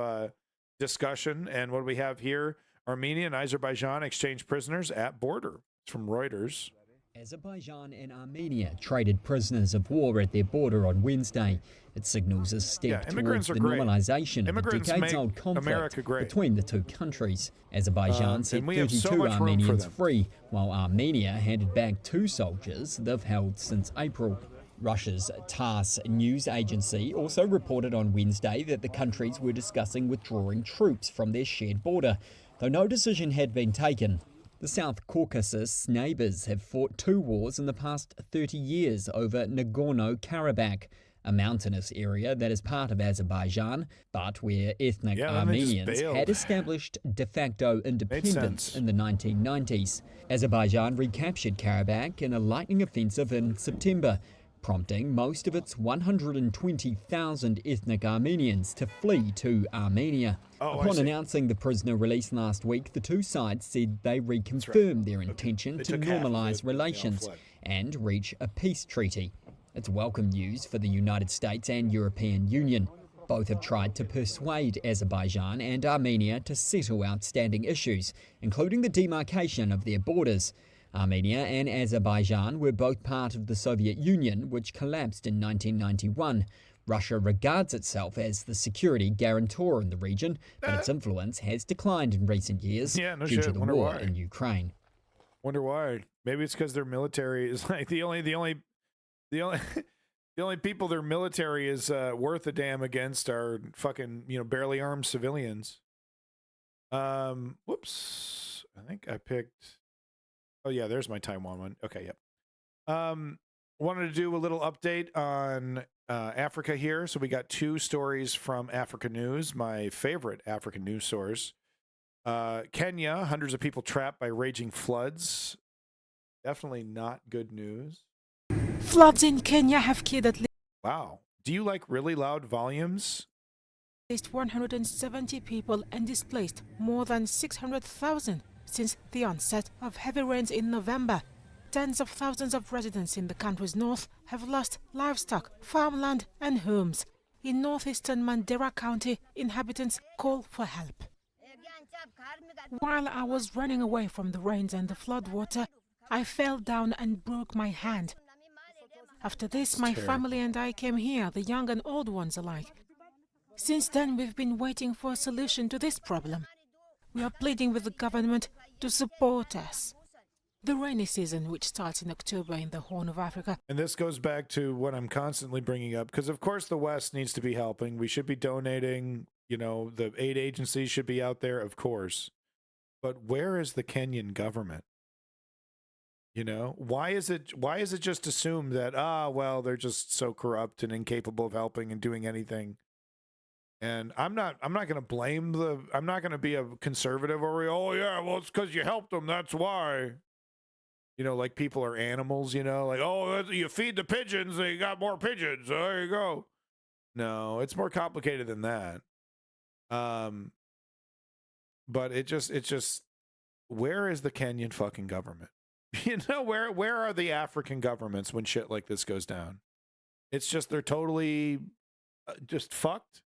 discussion. And what do we have here? Armenia and Azerbaijan exchange prisoners at border. From Reuters. Azerbaijan and Armenia traded prisoners of war at their border on Wednesday. It signals a step towards the normalization of a decades-old conflict between the two countries. Azerbaijan set 32 Armenians free, while Armenia handed back 2 soldiers they've held since April. Russia's TASS news agency also reported on Wednesday that the countries were discussing withdrawing troops from their shared border, though no decision had been taken. The South Caucasus neighbours have fought 2 wars in the past 30 years over Nagorno-Karabakh, a mountainous area that is part of Azerbaijan, but where ethnic Armenians had established de facto independence in the 1990s. Azerbaijan recaptured Karabakh in a lightning offensive in September, prompting most of its 120,000 ethnic Armenians to flee to Armenia. Upon announcing the prisoner release last week, the two sides said they reconfirmed their intention to normalise relations and reach a peace treaty. It's welcome news for the United States and European Union. Both have tried to persuade Azerbaijan and Armenia to settle outstanding issues, including the demarcation of their borders. Armenia and Azerbaijan were both part of the Soviet Union, which collapsed in 1991. Russia regards itself as the security guarantor in the region, but its influence has declined in recent years due to the war in Ukraine. Wonder why? Maybe it's because their military is like the only people their military is worth a damn against are fucking barely armed civilians. Whoops! I think I picked. Oh yeah, there's my Taiwan one. Okay, yep. Wanted to do a little update on Africa here. So we got 2 stories from Africa News, my favorite African news source. Kenya, hundreds of people trapped by raging floods. Definitely not good news. Floods in Kenya have killed at least. Wow. Do you like really loud volumes? At least 170 people and displaced more than 600,000 since the onset of heavy rains in November. Tens of thousands of residents in the country's north have lost livestock, farmland and homes. In northeastern Mandera County, inhabitants call for help. While I was running away from the rains and the flood water, I fell down and broke my hand. After this, my family and I came here, the young and old ones alike. Since then, we've been waiting for a solution to this problem. We are pleading with the government to support us. The rainy season, which starts in October in the Horn of Africa. And this goes back to what I'm constantly bringing up, because of course the West needs to be helping. We should be donating, you know, the aid agencies should be out there, of course. But where is the Kenyan government? You know, why is it just assumed that, well, they're just so corrupt and incapable of helping and doing anything? And I'm not going to blame I'm not going to be a conservative or, oh yeah, well, it's because you helped them, that's why. You know, like people are animals, you know, like, oh, you feed the pigeons, they got more pigeons. There you go. No, it's more complicated than that. But it just, where is the Kenyan fucking government? You know, where are the African governments when shit like this goes down? It's just, they're totally just fucked.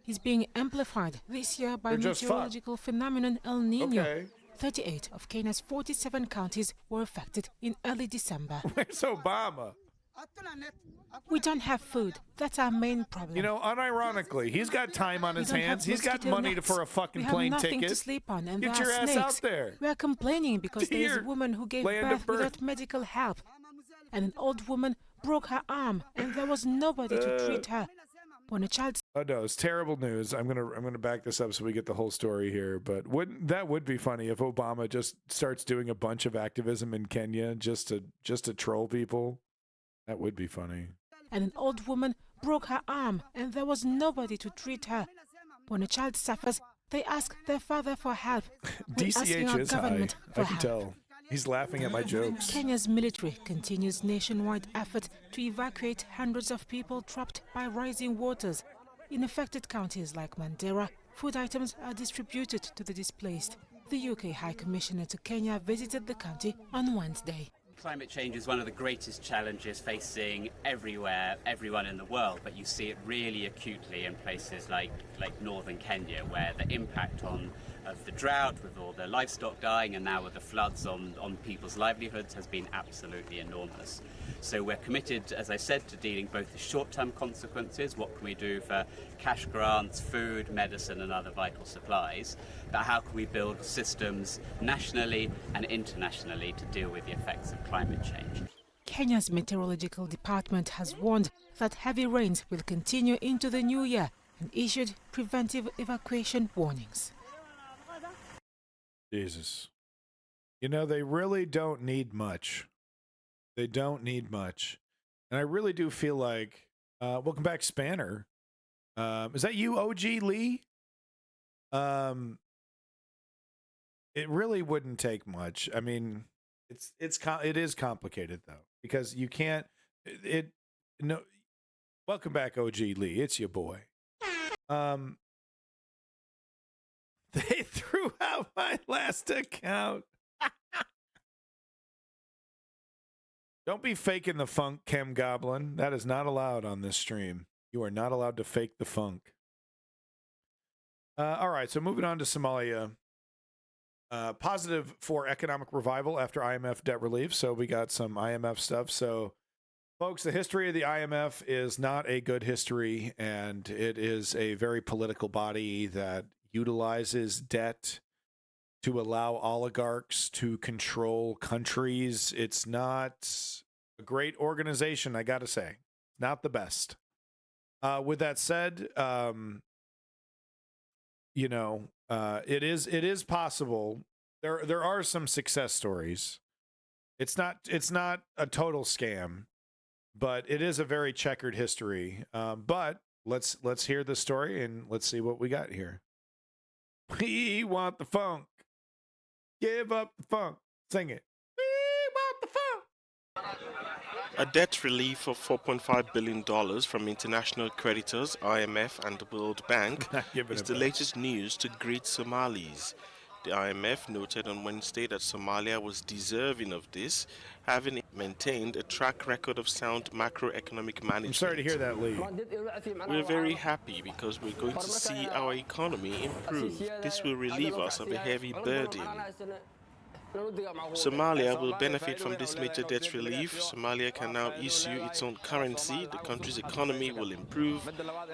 Is being amplified this year by meteorological phenomenon El Nino. Okay. 38 of Kenya's 47 counties were affected in early December. Where's Obama? We don't have food. That's our main problem. You know, unironically, he's got time on his hands. He's got money for a fucking plane ticket. We have nothing to sleep on, and Get there your are ass snakes. out there. We are complaining because there is a woman who gave birth without medical help, and an old woman broke her arm, and there was nobody to treat her. When a child... Oh no, it's terrible news. I'm gonna back this up so we get the whole story here. But that would be funny if Obama just starts doing a bunch of activism in Kenya just to troll people. That would be funny. And an old woman broke her arm, and there was nobody to treat her. When a child suffers, they ask their father for help. DCH is high. I can tell. He's laughing at my jokes. Kenya's military continues nationwide effort to evacuate hundreds of people trapped by rising waters. In affected counties like Mandera, food items are distributed to the displaced. The UK High Commissioner to Kenya visited the country on Wednesday. Climate change is one of the greatest challenges facing everyone in the world, but you see it really acutely in places like northern Kenya, where the impact of the drought, with all the livestock dying, and now with the floods on people's livelihoods, has been absolutely enormous. So we're committed, as I said, to dealing both the short-term consequences, what can we do for cash grants, food, medicine and other vital supplies, but how can we build systems nationally and internationally to deal with the effects of climate change. Kenya's meteorological department has warned that heavy rains will continue into the new year and issued preventive evacuation warnings. Jesus. You know, they really don't need much. They don't need much. And I really do feel like, welcome back, Spanner. Is that you, OG Lee? It really wouldn't take much. I mean, it is complicated though, because you can't, no, welcome back, OG Lee. It's your boy. They threw out my last account. Don't be faking the funk, Chem Goblin. That is not allowed on this stream. You are not allowed to fake the funk. All right, so moving on to Somalia. Positive for economic revival after IMF debt relief. So we got some IMF stuff. So, folks, the history of the IMF is not a good history, and it is a very political body that utilizes debt to allow oligarchs to control countries. It's not a great organization, I gotta say. Not the best. With that said, you know, it is possible. There are some success stories. It's not a total scam, but it is a very checkered history. But let's hear the story and let's see what we got here. We want the funk. Give up the funk. Sing it. We want the funk. A debt relief of $4.5 billion from international creditors, IMF and the World Bank, is the latest news to greet Somalis. The IMF noted on Wednesday that Somalia was deserving of this, having maintained a track record of sound macroeconomic management. I'm sorry to hear that, Lee. We're very happy because we're going to see our economy improve. This will relieve us of a heavy burden. Somalia will benefit from this major debt relief. Somalia can now issue its own currency, the country's economy will improve,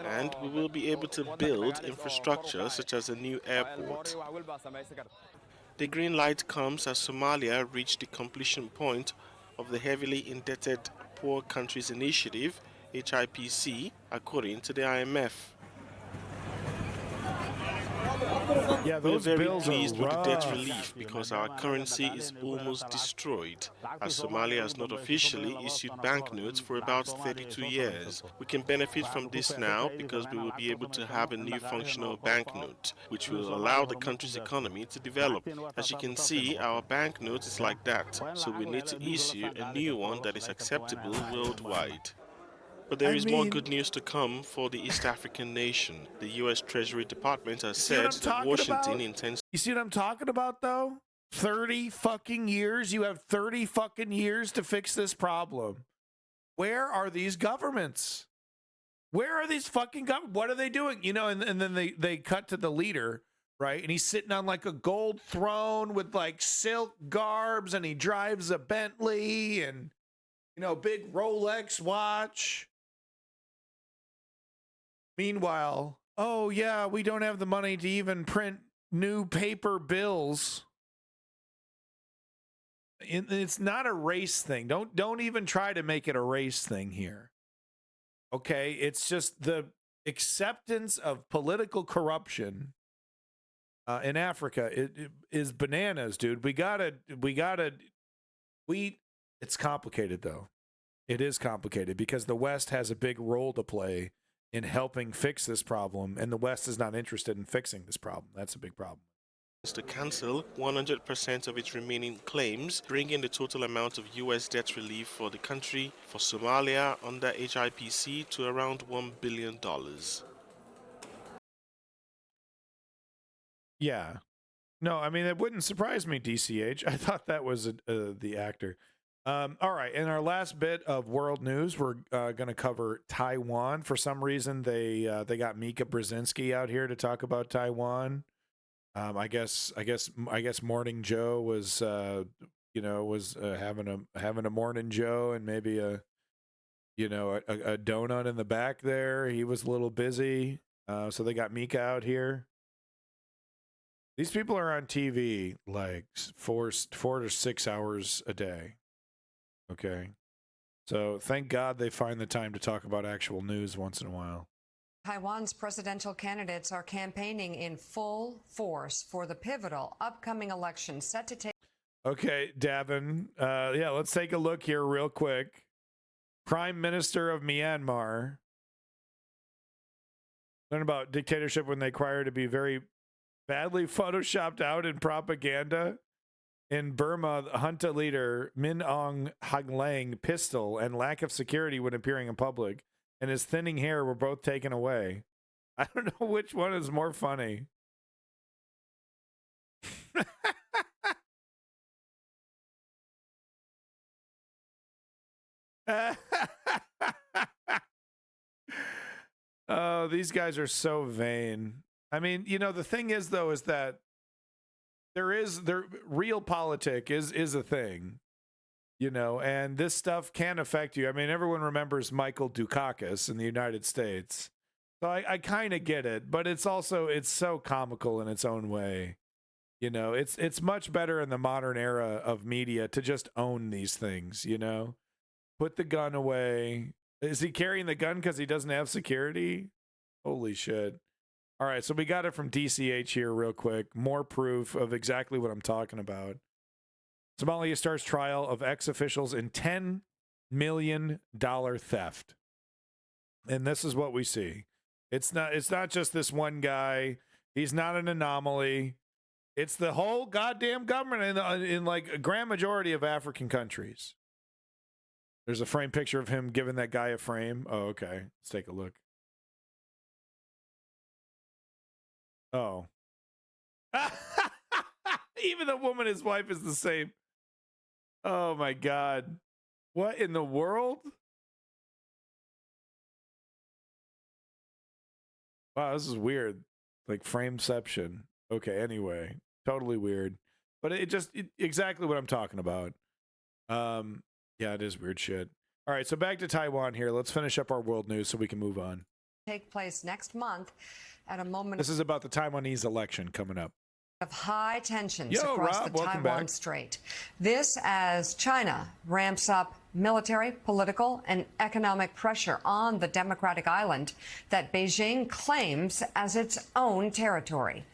and we will be able to build infrastructure such as a new airport. The green light comes as Somalia reached the completion point of the Heavily Indebted Poor Countries Initiative, HIPC, according to the IMF. Yeah, those We're very bills pleased are with the debt rough. relief because our currency is almost destroyed, as Somalia has not officially issued banknotes for about 32 years. We can benefit from this now because we will be able to have a new functional banknote, which will allow the country's economy to develop. As you can see, our banknote is like that, so we need to issue a new one that is acceptable worldwide. But there is more good news to come for the East African nation. The U.S. Treasury Department has said that Washington intends... You see what I'm talking about, though? 30 fucking years? You have 30 fucking years to fix this problem. Where are these governments? Where are these fucking governments? What are they doing? You know, and then they cut to the leader, right? And he's sitting on like a gold throne with like silk garbs, and he drives a Bentley and, you know, big Rolex watch. Meanwhile, oh yeah, we don't have the money to even print new paper bills. It's not a race thing. Don't even try to make it a race thing here. Okay, it's just the acceptance of political corruption in Africa. It is bananas, dude. It's complicated though. It is complicated because the West has a big role to play in helping fix this problem, and the West is not interested in fixing this problem. That's a big problem. to cancel 100% of its remaining claims, bringing the total amount of U.S. debt relief for the country for Somalia under HIPC to around $1 billion. Yeah. No, I mean, it wouldn't surprise me, DCH. I thought that was the actor. All right, in our last bit of world news, we're going to cover Taiwan. For some reason, they got Mika Brzezinski out here to talk about Taiwan. I guess Morning Joe was having a Morning Joe and maybe a donut in the back there. He was a little busy, so they got Mika out here. These people are on TV like 4 to 6 hours a day. Okay. So thank God they find the time to talk about actual news once in a while. Taiwan's presidential candidates are campaigning in full force for the pivotal upcoming election set to take. Okay, Davin. Let's take a look here real quick. Prime Minister of Myanmar. Learn about dictatorship when they require to be very badly photoshopped out in propaganda. In Burma, the junta leader Min Aung Hlaing pistol and lack of security when appearing in public, and his thinning hair were both taken away. I don't know which one is more funny. Oh, these guys are so vain. I mean, the thing is, though, is that real politic is a thing, and this stuff can affect you. I mean, everyone remembers Michael Dukakis in the United States. So I kind of get it, but it's so comical in its own way. It's much better in the modern era of media to just own these things, Put the gun away. Is he carrying the gun because he doesn't have security? Holy shit. All right, so we got it from DCH here real quick. More proof of exactly what I'm talking about. Somalia starts trial of ex-officials in 10 million theft. And this is what we see. It's not just this one guy. He's not an anomaly. It's the whole goddamn government in like a grand majority of African countries. There's a frame picture of him giving that guy a frame. Oh, okay. Let's take a look. Oh. Even the woman, his wife, is the same. Oh, my God. What in the world? Wow, this is weird. Like frameception. Okay, anyway. Totally weird. But exactly what I'm talking about. Yeah, it is weird shit. All right, so back to Taiwan here. Let's finish up our world news so we can move on. Take place next month at a moment. This is about the Taiwanese election coming up. Of high tensions across Rob, the Taiwan Strait. This as China ramps up military, political, and economic pressure on the democratic island that Beijing claims as its own territory.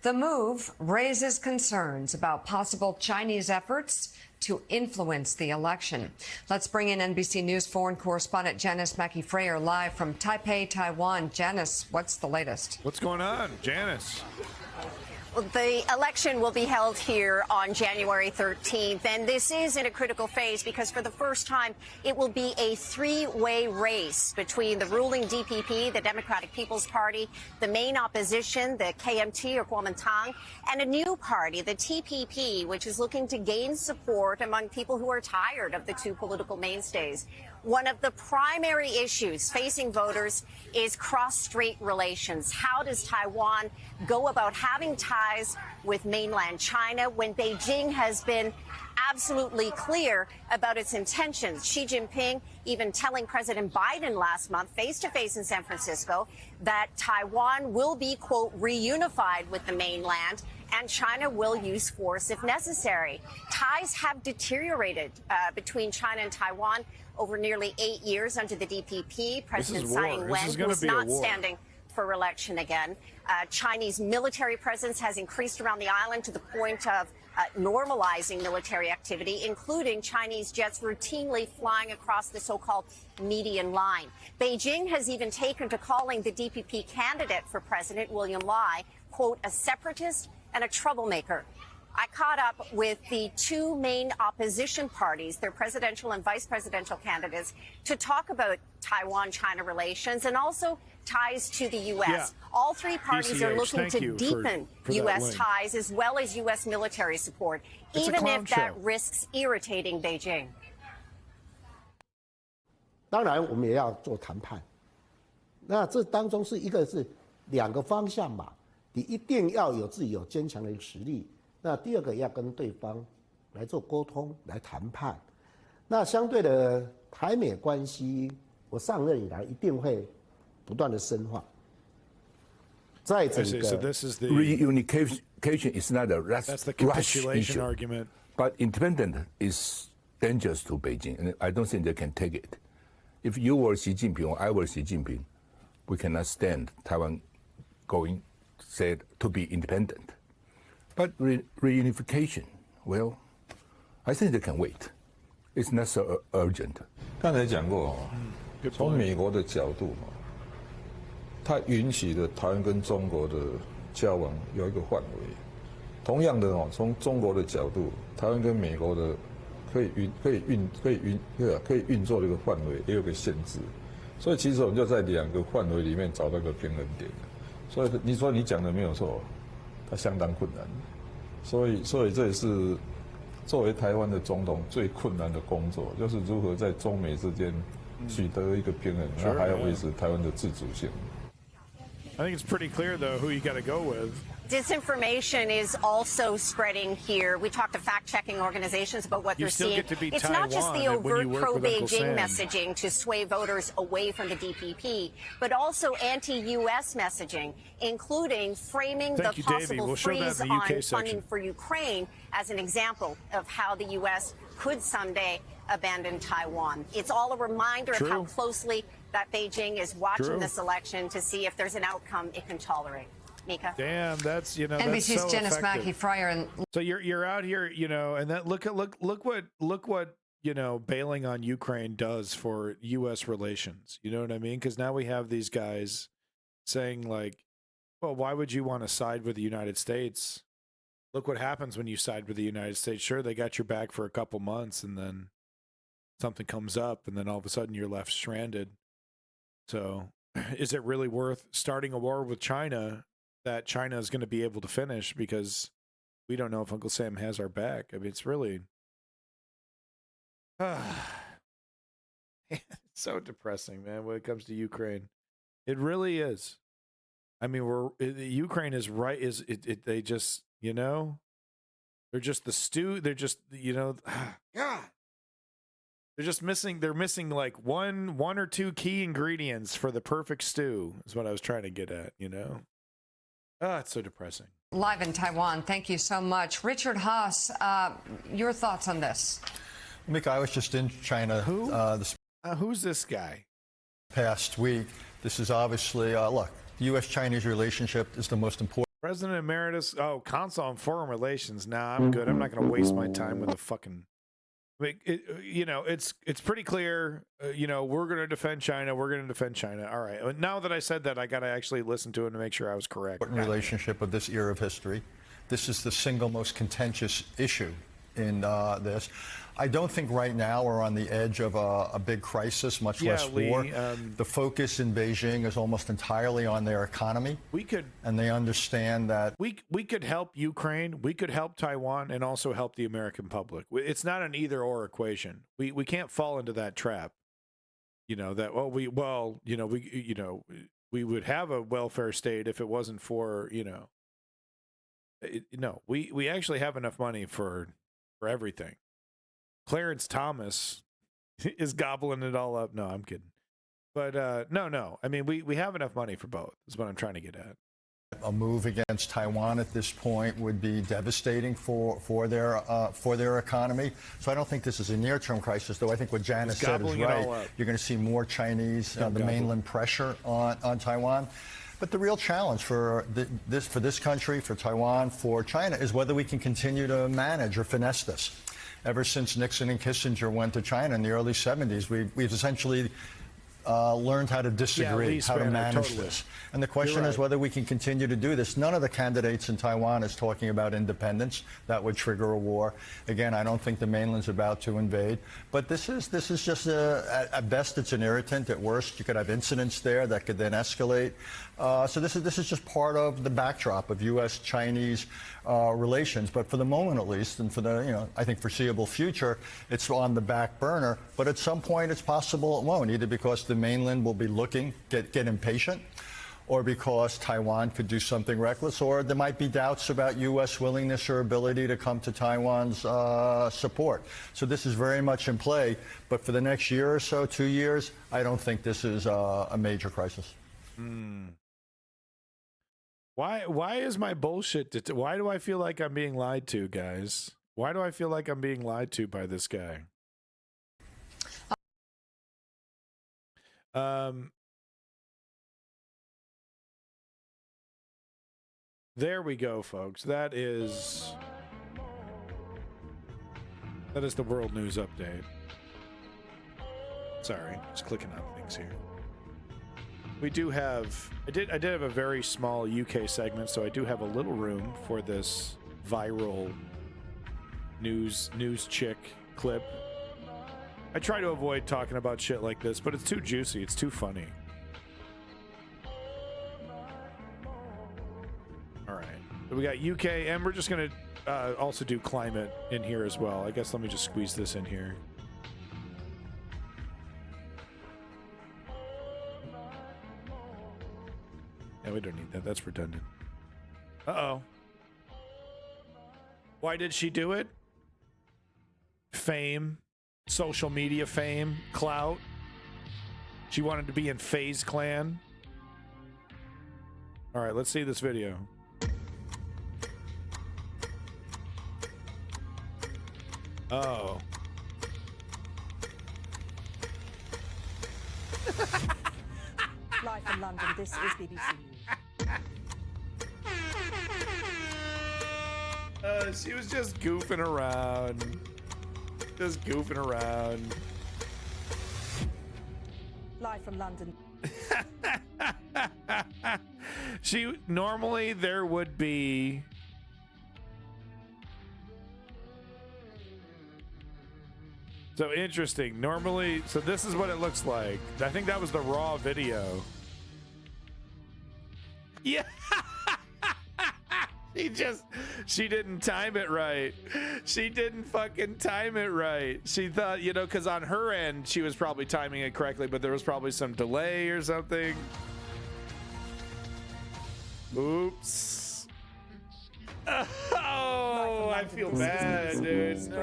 The move raises concerns about possible Chinese efforts to influence the election. Let's bring in NBC News foreign correspondent Janice Mackey-Frayer live from Taipei, Taiwan. Janice, what's the latest? What's going on, Janice? The election will be held here on January 13th, and this is in a critical phase because for the first time, it will be a three-way race between the ruling DPP, the Democratic People's Party, the main opposition, the KMT or Kuomintang, and a new party, the TPP, which is looking to gain support among people who are tired of the two political mainstays. One of the primary issues facing voters is cross-strait relations. How does Taiwan go about having ties with mainland China when Beijing has been absolutely clear about its intentions? Xi Jinping even telling President Biden last month, face-to-face in San Francisco, that Taiwan will be, quote, reunified with the mainland and China will use force if necessary. Ties have deteriorated between China and Taiwan over nearly 8 years under the DPP. President Tsai Ing-wen, who is not standing for re-election again. Chinese military presence has increased around the island to the point of normalizing military activity, including Chinese jets routinely flying across the so-called median line. Beijing has even taken to calling the DPP candidate for president, William Lai, quote, a separatist and a troublemaker. I caught up with the two main opposition parties, their presidential and vice presidential candidates, to talk about Taiwan-China relations and also ties to the U.S. Yeah. All three parties are looking to deepen for U.S. ties as well as U.S. military support, even if that risks irritating Beijing. 当然，我们也要做谈判。那这当中是两个方向嘛。你一定要有自己有坚强的一个实力。那第二个要跟对方来做沟通、来谈判。那相对的台美关系，我上任以来一定会不断的深化。在整个 reunification is not a rush capitulation argument, but independent is dangerous to Beijing, and I don't think they can take it. If you were Xi Jinping or I were Xi Jinping, we cannot stand Taiwan going said to be independent. But reunification, well, I think they can wait. It's not so urgent. 刚才讲过从美国的角度它允许的台湾跟中国的交往有一个范围。同样的从中国的角度，台湾跟美国的可以运作的一个范围也有个限制。所以其实我们就在两个范围里面找到一个平衡点。所以你说你讲的没有错，它相当困难。所以这也是作为台湾的总统最困难的工作，就是如何在中美之间取得一个平衡，然后还要维持台湾的自主性。I think it's pretty clear, though, who you got to go with. Disinformation is also spreading here. We talked to fact-checking organizations about what they're seeing. It's not just the overt pro-Beijing messaging to sway voters away from the DPP, but also anti-U.S. messaging, including framing the possible freeze on funding for Ukraine as an example of how the U.S. could someday abandon Taiwan. It's all a reminder of how closely that Beijing is watching this election to see if there's an outcome it can tolerate. Mika. Damn, that's NBC's that's so Janice effective. Mackey-Frayer. So you're out here, and that look what you know, bailing on Ukraine does for U.S. relations. You know what I mean? Because now we have these guys saying like, well, why would you want to side with the United States? Look what happens when you side with the United States. Sure, they got your back for a couple months, and then something comes up, and then all of a sudden you're left stranded. So is it really worth starting a war with China that China is going to be able to finish because we don't know if Uncle Sam has our back? I mean, it's really it's so depressing, man, when it comes to Ukraine. It really is. I mean, Ukraine is right. They just, you know, they're just the stew. They're just, you know, God. They're missing like one or two key ingredients for the perfect stew is what I was trying to get at, you know? It's so depressing. Live in Taiwan. Thank you so much. Richard Haas, your thoughts on this? Mick, I was just in China. Who's this guy? Past week. This is obviously, look, the U.S.-Chinese relationship is the most important. President Emeritus, Council on Foreign Relations. Nah, I'm good. I'm not going to waste my time with a fucking... you know, it's pretty clear, you know, we're going to defend China. We're going to defend China. All right. Now that I said that, I got to actually listen to it to make sure I was correct. Important relationship of this era of history. This is the single most contentious issue in this. I don't think right now we're on the edge of a big crisis, much less war. The focus in Beijing is almost entirely on their economy. And they understand that we could help Ukraine, we could help Taiwan, and also help the American public. It's not an either-or equation. We can't fall into that trap. You know that we would have a welfare state if it wasn't for, you know. No, we actually have enough money for everything. Clarence Thomas is gobbling it all up. No, I'm kidding. But no. I mean, we have enough money for both, is what I'm trying to get at. A move against Taiwan at this point would be devastating for their economy. So I don't think this is a near-term crisis, though I think what Janice said is right. You're going to see more Chinese, the mainland pressure on Taiwan. But the real challenge for this country, for Taiwan, for China, is whether we can continue to manage or finesse this. Ever since Nixon and Kissinger went to China in the early 70s, we've essentially learned how to disagree, how to manage this. And the question is whether we can continue to do this. None of the candidates in Taiwan is talking about independence. That would trigger a war. Again, I don't think the mainland's about to invade. But this is just, at best, it's an irritant. At worst, you could have incidents there that could then escalate. So this is just part of the backdrop of U.S.-Chinese relations. But for the moment, at least, and for the, I think foreseeable future, it's on the back burner. But at some point, it's possible it won't, either because the mainland will be looking, get impatient, or because Taiwan could do something reckless, or there might be doubts about U.S. willingness or ability to come to Taiwan's support. So this is very much in play. But for the next year or so, 2 years, I don't think this is a major crisis. Why is my bullshit? Why do I feel like I'm being lied to, guys? Why do I feel like I'm being lied to by this guy? There we go, folks. That is the world news update. Sorry, just clicking on things here. We do have, I did have a very small UK segment, so I do have a little room for this viral news chick clip. I try to avoid talking about shit like this, but it's too juicy, it's too funny. All right, so we got UK, and we're just gonna also do climate in here as well. I guess let me just squeeze this in here. Yeah, we don't need that. That's redundant. Uh-oh. Why did she do it? Fame. Social media fame. Clout. She wanted to be in FaZe Clan. All right, let's see this video. Oh. Live from London, this is BBC News. She was just goofing around. Just goofing around. Live from London. Normally there would be so interesting. Normally, so this is what it looks like. I think that was the raw video. Yeah. She didn't time it right. She didn't fucking time it right. She thought, you know, because on her end, she was probably timing it correctly, but there was probably some delay or something. Oops. Oh, I feel bad, dude. No,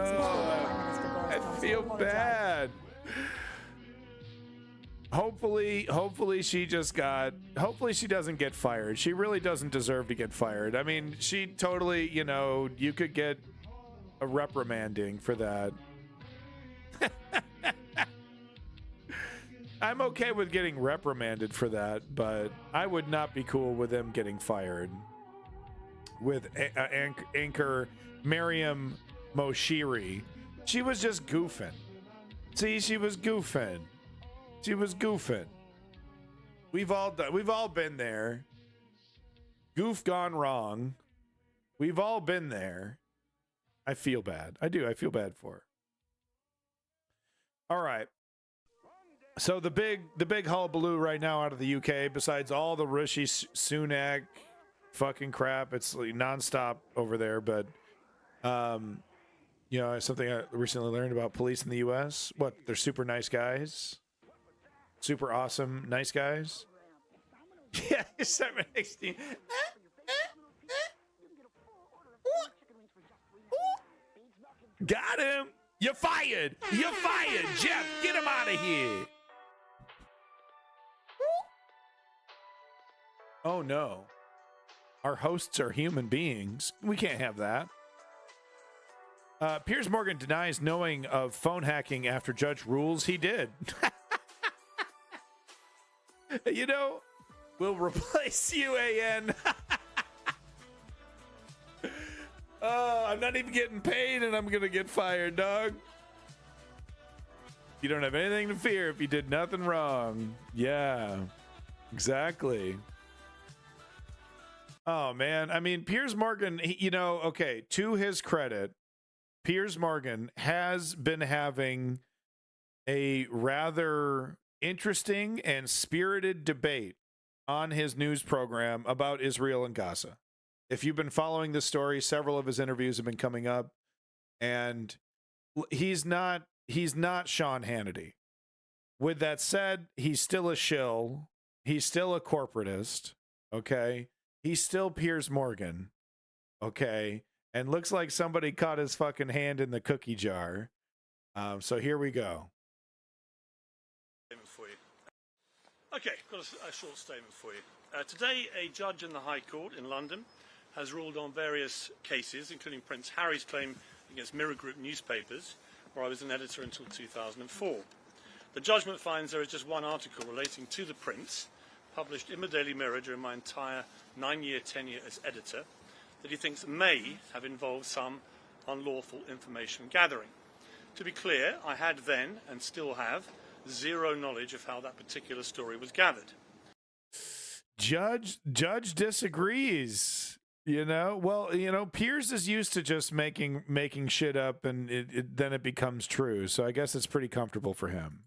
I feel bad. Hopefully she doesn't get fired. She really doesn't deserve to get fired. I mean, she totally, you know, you could get a reprimanding for that. I'm okay with getting reprimanded for that, but I would not be cool with them getting fired. With anchor Miriam Moshiri. She was just goofing. See, she was goofing. She was goofing. We've all been there. Goof gone wrong. We've all been there. I feel bad. I do. I feel bad for her. All right. So the big hullabaloo right now out of the UK, besides all the Rishi Sunak fucking crap, it's like nonstop over there. But you know, something I recently learned about police in the US. What? They're super nice guys. Super awesome, nice guys. Yeah, 716. Got him. You're fired. You're fired, Jeff. Get him out of here. Oh no. Our hosts are human beings. We can't have that. Piers Morgan denies knowing of phone hacking after judge rules he did. You know, we'll replace UAN. I'm not even getting paid and I'm going to get fired, dog. You don't have anything to fear if you did nothing wrong. Yeah, exactly. Oh, man. I mean, Piers Morgan, you know, okay, to his credit, Piers Morgan has been having a rather interesting and spirited debate on his news program about Israel and Gaza. If you've been following this story, several of his interviews have been coming up, and he's not Sean Hannity. With that said, he's still a shill. He's still a corporatist. Okay. He's still Piers Morgan. Okay. And looks like somebody caught his fucking hand in the cookie jar. So here we go. For you. Okay, got a short statement for you. Today, a judge in the High Court in London has ruled on various cases, including Prince Harry's claim against Mirror Group newspapers, where I was an editor until 2004. The judgment finds there is just one article relating to the Prince, published in the Daily Mirror during my entire 9-year tenure as editor, that he thinks may have involved some unlawful information gathering. To be clear, I had then, and still have, zero knowledge of how that particular story was gathered. Judge disagrees. You know, well, you know, Piers is used to just making shit up, and then it becomes true. So I guess it's pretty comfortable for him.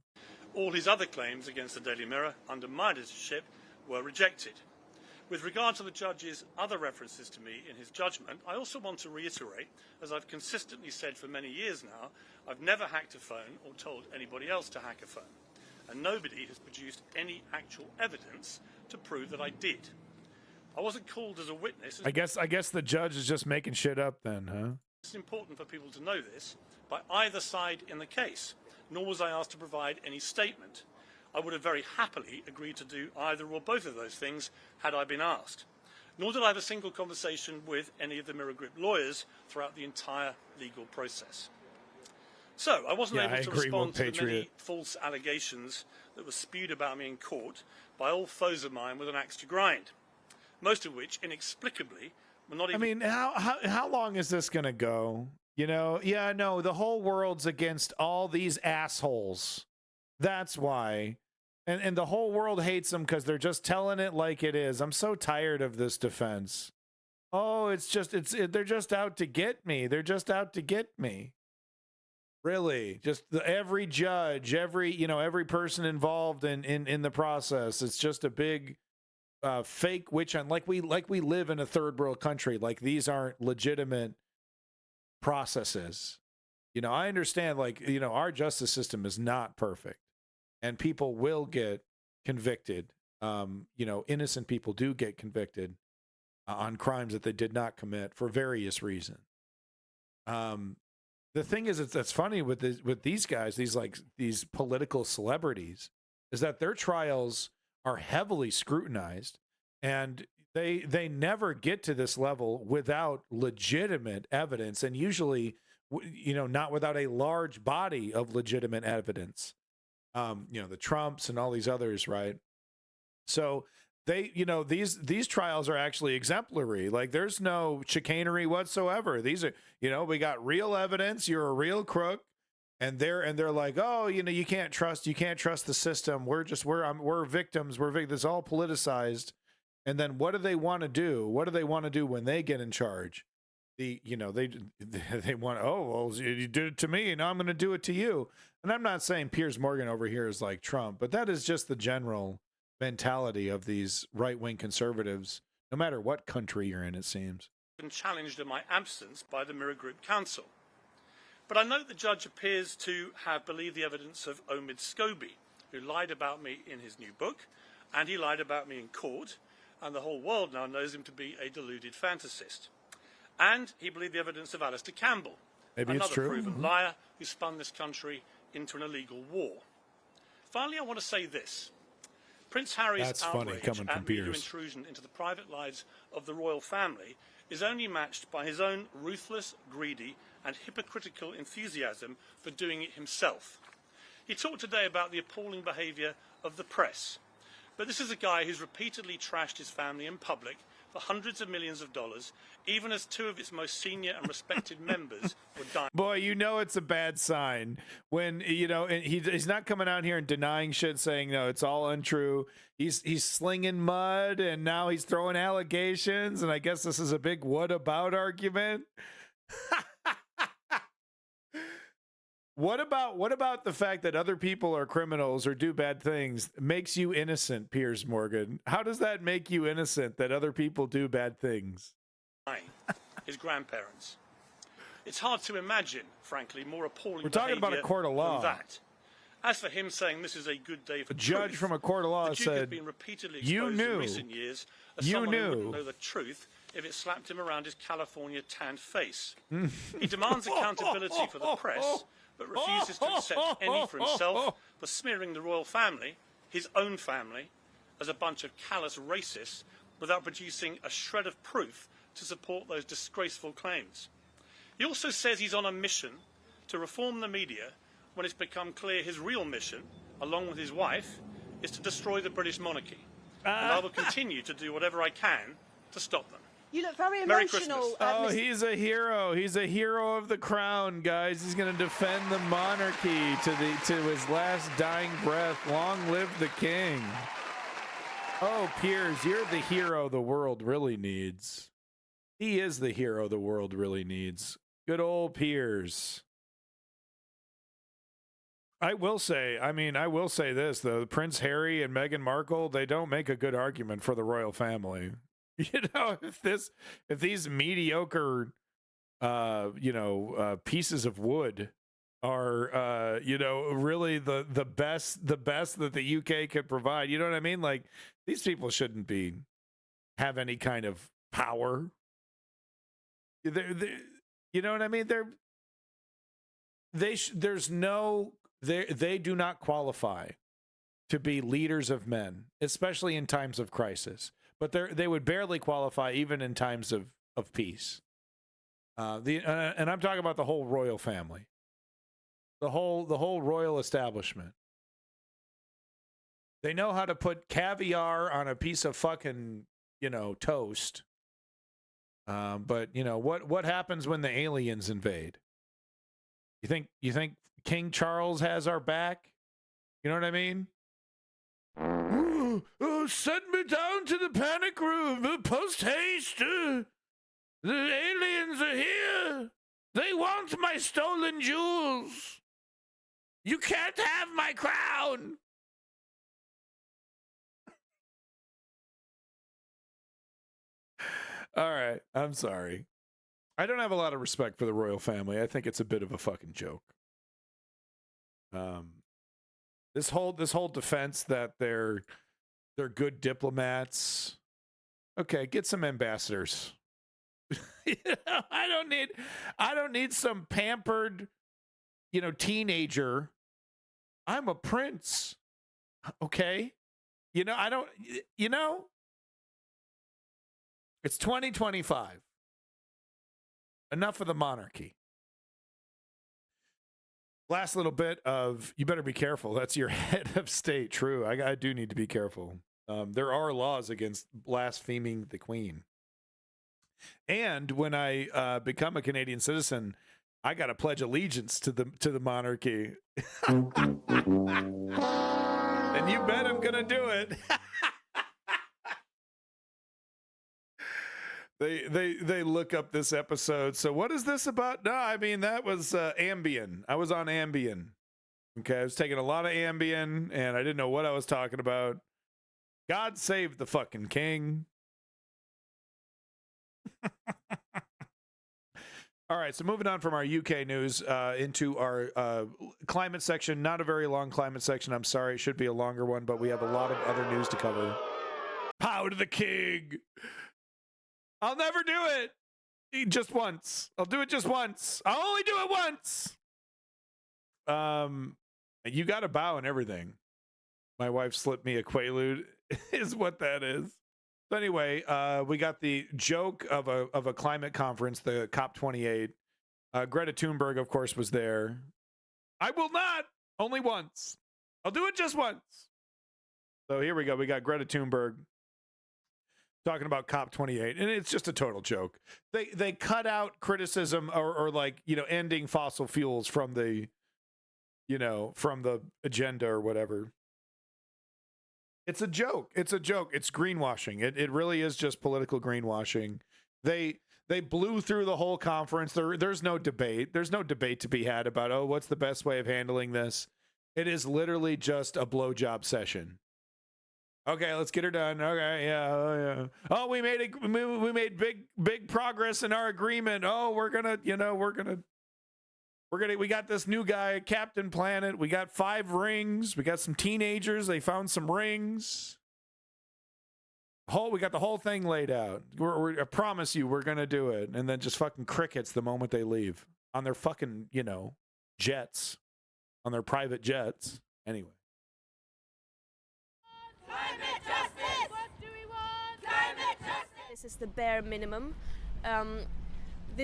All his other claims against the Daily Mirror under my editorship were rejected. With regard to the judge's other references to me in his judgment, I also want to reiterate, as I've consistently said for many years now, I've never hacked a phone or told anybody else to hack a phone. And nobody has produced any actual evidence to prove that I did. I wasn't called as a witness. I guess the judge is just making shit up then, huh? It's important for people to know this by either side in the case, nor was I asked to provide any statement. I would have very happily agreed to do either or both of those things had I been asked. Nor did I have a single conversation with any of the Mirror Group lawyers throughout the entire legal process. So I wasn't able to respond to the many false allegations that were spewed about me in court by old foes of mine with an axe to grind, most of which inexplicably were not even... I mean, how long is this going to go? You know, yeah, no, the whole world's against all these assholes. That's why. And the whole world hates them because they're just telling it like it is. I'm so tired of this defense. Oh, they're just out to get me. They're just out to get me. Really, just every judge, every person involved in the process. It's just a big fake witch hunt. Like we live in a third world country. Like these aren't legitimate processes. You know, I understand. Like, you know, our justice system is not perfect, and people will get convicted. You know, innocent people do get convicted on crimes that they did not commit for various reasons. The thing is, that's funny with these guys, these political celebrities, is that their trials are heavily scrutinized, and they never get to this level without legitimate evidence, and usually, you know, not without a large body of legitimate evidence. You know, the Trumps and all these others, right? So they, you know, these trials are actually exemplary. Like, there's no chicanery whatsoever. These are, you know, we got real evidence. You're a real crook, and they're like, oh, you know, you can't trust the system. We're victims. It's all politicized. And then what do they want to do? What do they want to do when they get in charge? They want, oh, well, you did it to me, and now I'm going to do it to you. And I'm not saying Piers Morgan over here is like Trump, but that is just the general mentality of these right-wing conservatives, no matter what country you're in, it seems. Been challenged in my absence by the Mirror Group Counsel. But I note the judge appears to have believed the evidence of Omid Scobie, who lied about me in his new book, and he lied about me in court, and the whole world now knows him to be a deluded fantasist. And he believed the evidence of Alistair Campbell, another proven liar who spun this country into an illegal war. Finally, I want to say this. Prince Harry's outrage at media intrusion into the private lives of the royal family is only matched by his own ruthless, greedy, and hypocritical enthusiasm for doing it himself. He talked today about the appalling behaviour of the press, but this is a guy who's repeatedly trashed his family in public for hundreds of millions of dollars, even as two of its most senior and respected members were dying. Boy, you know it's a bad sign when, you know, and he's not coming out here and denying shit, saying, no, it's all untrue. He's slinging mud, and now he's throwing allegations, and I guess this is a big what about argument. What about the fact that other people are criminals or do bad things makes you innocent, Piers Morgan? How does that make you innocent, that other people do bad things? His grandparents. It's hard to imagine, frankly, more appalling. We're talking about a court of law. Than that. As for him saying this is a good day for a judge from a court of law said, been repeatedly exposed in recent years as someone who wouldn't know the truth if it slapped him around his California tanned face. He demands accountability for the press, but refuses to accept any for himself for smearing the royal family, his own family, as a bunch of callous racists without producing a shred of proof to support those disgraceful claims. He also says he's on a mission to reform the media when it's become clear his real mission, along with his wife, is to destroy the British monarchy. And I will continue to do whatever I can to stop them. You look very Merry emotional. Christmas. Oh, he's a hero. He's a hero of the crown, guys. He's going to defend the monarchy to his last dying breath. Long live the king. Oh, Piers, you're the hero the world really needs. He is the hero the world really needs. Good old Piers. I will say this, though. Prince Harry and Meghan Markle, they don't make a good argument for the royal family. You know, if these mediocre, pieces of wood are, really the best that the UK could provide, you know what I mean? Like, these people shouldn't have any kind of power. You know what I mean? They do not qualify to be leaders of men, especially in times of crisis. But they would barely qualify even in times of peace. And I'm talking about the whole royal family, the whole royal establishment. They know how to put caviar on a piece of fucking toast. But what happens when the aliens invade? You think King Charles has our back? You know what I mean? Send me down to the panic room. Post haste. The aliens are here. They want my stolen jewels. You can't have my crown. All right. I'm sorry. I don't have a lot of respect for the royal family. I think it's a bit of a fucking joke. This whole defense that they're good diplomats. Okay, get some ambassadors. You know, I don't need some pampered, teenager. I'm a prince. Okay? It's 2025. Enough of the monarchy. Last little bit of, you better be careful. That's your head of state. True. I do need to be careful. There are laws against blaspheming the queen. And when I become a Canadian citizen, I got to pledge allegiance to the monarchy. And you bet I'm going to do it. They look up this episode. So what is this about? No, I mean, that was Ambien. I was on Ambien. Okay, I was taking a lot of Ambien, and I didn't know what I was talking about. God save the fucking king. All right, so moving on from our UK news into our climate section. Not a very long climate section. I'm sorry, it should be a longer one, but we have a lot of other news to cover. Power to the king. I'll never do it. Just once. I'll do it just once. I'll only do it once. You got to bow and everything. My wife slipped me a Quaalude, is what that is. So anyway, we got the joke of a climate conference, the COP28. Greta Thunberg, of course, was there. I will not. Only once. I'll do it just once. So here we go. We got Greta Thunberg talking about COP28, and it's just a total joke. They cut out criticism or like, ending fossil fuels from the, from the agenda or whatever. It's a joke. It's a joke. It's greenwashing. It really is just political greenwashing. They blew through the whole conference. There's no debate. There's no debate to be had about, what's the best way of handling this? It is literally just a blowjob session. Okay, let's get her done. Okay, yeah. Oh, we made big progress in our agreement. Oh, we got this new guy, Captain Planet. We got 5 rings. We got some teenagers. They found some rings. We got the whole thing laid out. I promise you, we're gonna do it. And then just fucking crickets the moment they leave on their fucking, jets, on their private jets. Anyway. Climate justice! What do we want? Climate justice! This is the bare minimum.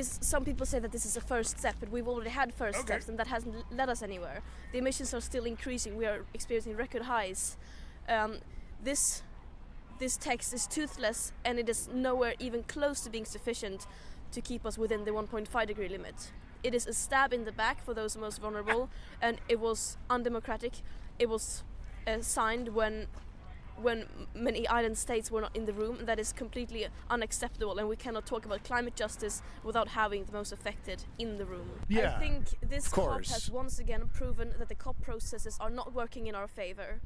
Some people say that this is a first step, but we've already had first steps, and that hasn't led us anywhere. The emissions are still increasing. We are experiencing record highs. This text is toothless, and it is nowhere even close to being sufficient to keep us within the 1.5 degree limit. It is a stab in the back for those most vulnerable, and it was undemocratic. It was signed when many island states were not in the room, and that is completely unacceptable, and we cannot talk about climate justice without having the most affected in the room. Yeah, I think this COP has once again proven that the COP processes are not working in our favor.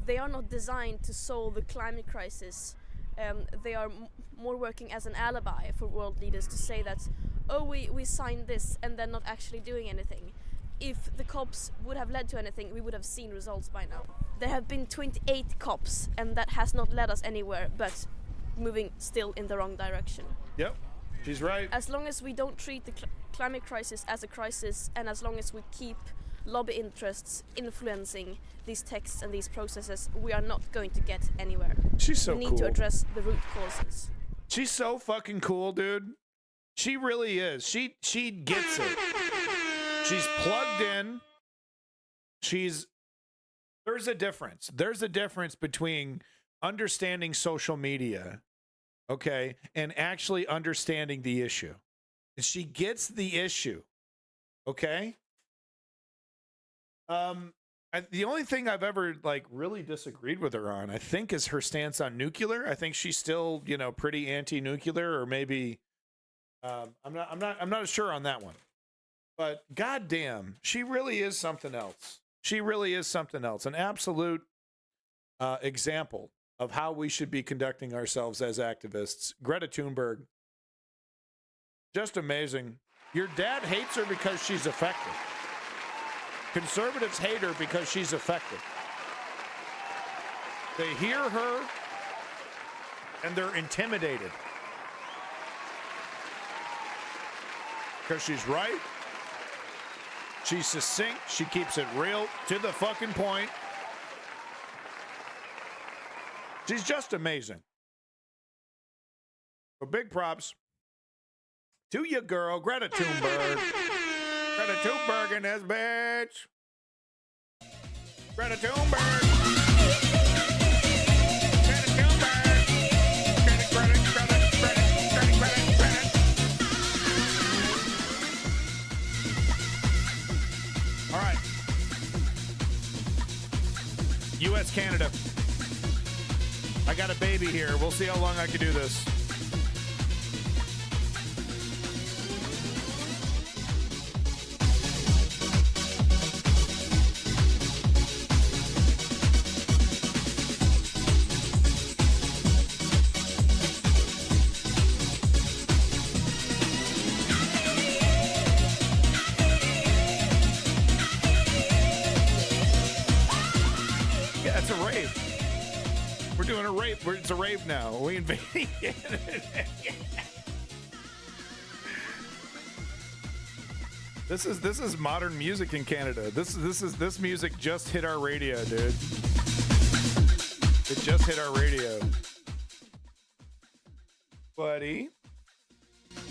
They are not designed to solve the climate crisis. They are more working as an alibi for world leaders to say that, we signed this, and they're not actually doing anything. If the COPs would have led to anything, we would have seen results by now. There have been 28 COPs, and that has not led us anywhere, but moving still in the wrong direction. Yep, she's right. As long as we don't treat the climate crisis as a crisis, and as long as we keep lobby interests influencing these texts and these processes, we are not going to get anywhere. She's so cool. We need to address the root causes. She's so fucking cool, dude. She really is. She gets it. She's plugged in. There's a difference. There's a difference between understanding social media, okay, and actually understanding the issue. She gets the issue. Okay. The only thing I've ever like really disagreed with her on, I think, is her stance on nuclear. I think she's still, pretty anti-nuclear, or maybe I'm not sure on that one. But goddamn, she really is something else. She really is something else. An absolute example of how we should be conducting ourselves as activists. Greta Thunberg, just amazing. Your dad hates her because she's effective. Conservatives hate her because she's effective. They hear her and they're intimidated. Because she's right. She's succinct. She keeps it real to the fucking point. She's just amazing. So big props to you, girl, Greta Thunberg. Greta Thunberg in this bitch. Greta Thunberg. Greta Thunberg. Greta. All right. U.S. Canada. I got a baby here. We'll see how long I can do this. Yeah, it's a rave. We're doing a rave. It's a rave now. We invading Canada. This is modern music in Canada. This music just hit our radio, dude. It just hit our radio. Buddy.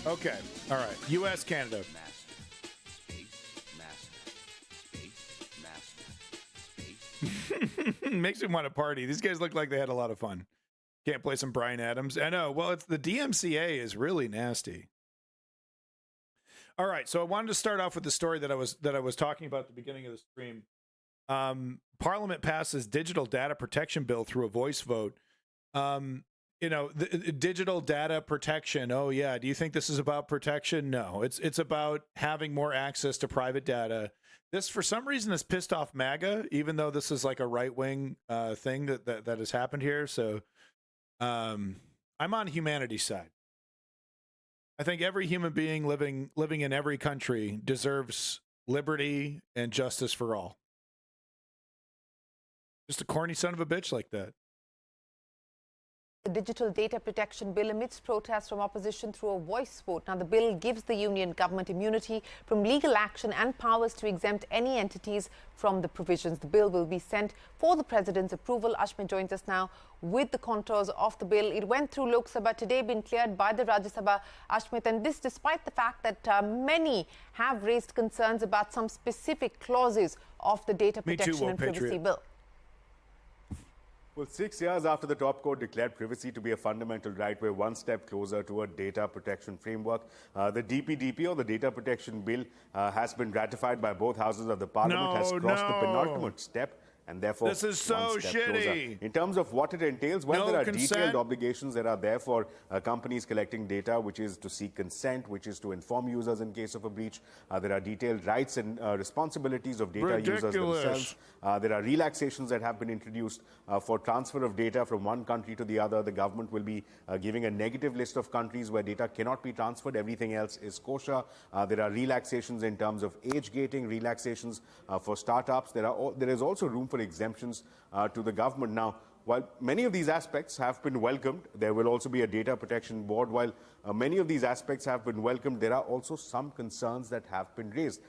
Okay. All right. U.S. Canada. Makes me want to party. These guys look like they had a lot of fun. Can't play some Bryan Adams. I know. Well, it's the DMCA is really nasty. All right, so I wanted to start off with the story that I was talking about at the beginning of the stream. Parliament passes digital data protection bill through a voice vote. The digital data protection. Oh yeah, do you think this is about protection? No, it's about having more access to private data. This, for some reason, has pissed off MAGA, even though this is like a right-wing thing that has happened here. So I'm on humanity's side. I think every human being living in every country deserves liberty and justice for all. Just a corny son of a bitch like that. The digital data protection bill amidst protests from opposition through a voice vote. Now, the bill gives the union government immunity from legal action and powers to exempt any entities from the provisions. The bill will be sent for the president's approval. Ashmi joins us now with the contours of the bill. It went through Lok Sabha today, been cleared by the Rajya Sabha, Ashmit, and this despite the fact that many have raised concerns about some specific clauses of the data protection and privacy bill. Well, 6 years after the top court declared privacy to be a fundamental right, we're one step closer to a data protection framework. The DPDP, or the Data Protection Bill, has been ratified by both houses of the Parliament, has crossed the penultimate step, and therefore this is so one step shitty. Closer. In terms of what it entails, well, there are detailed obligations that are there for companies collecting data, which is to seek consent, which is to inform users in case of a breach. There are detailed rights and responsibilities of data users themselves. There are relaxations that have been introduced for transfer of data from one country to the other. The government will be giving a negative list of countries where data cannot be transferred. Everything else is kosher. There are relaxations in terms of age gating, relaxations for startups. There is also room for exemptions to the government. Now, while many of these aspects have been welcomed, there will also be a data protection board. While many of these aspects have been welcomed, there are also some concerns that have been raised.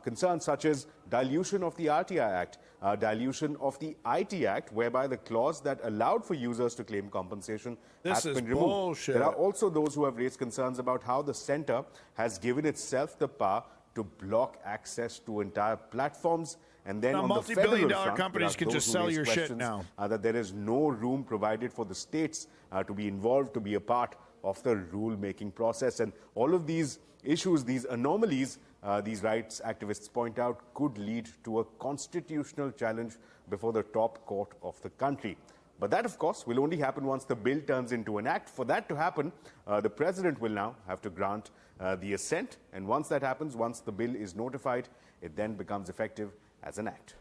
Concerns such as dilution of the RTI Act, dilution of the IT Act, whereby the clause that allowed for users to claim compensation has been removed. Bullshit. There are also those who have raised concerns about how the centre has given itself the power to block access to entire platforms. And then on the federal front, companies can just sell your shit now. That there is no room provided for the states to be involved, to be a part of the rule-making process. And all of these issues, these anomalies, these rights activists point out, could lead to a constitutional challenge before the top court of the country. But that, of course, will only happen once the bill turns into an act. For that to happen, the president will now have to grant the assent. And once that happens, once the bill is notified, it then becomes effective as an act.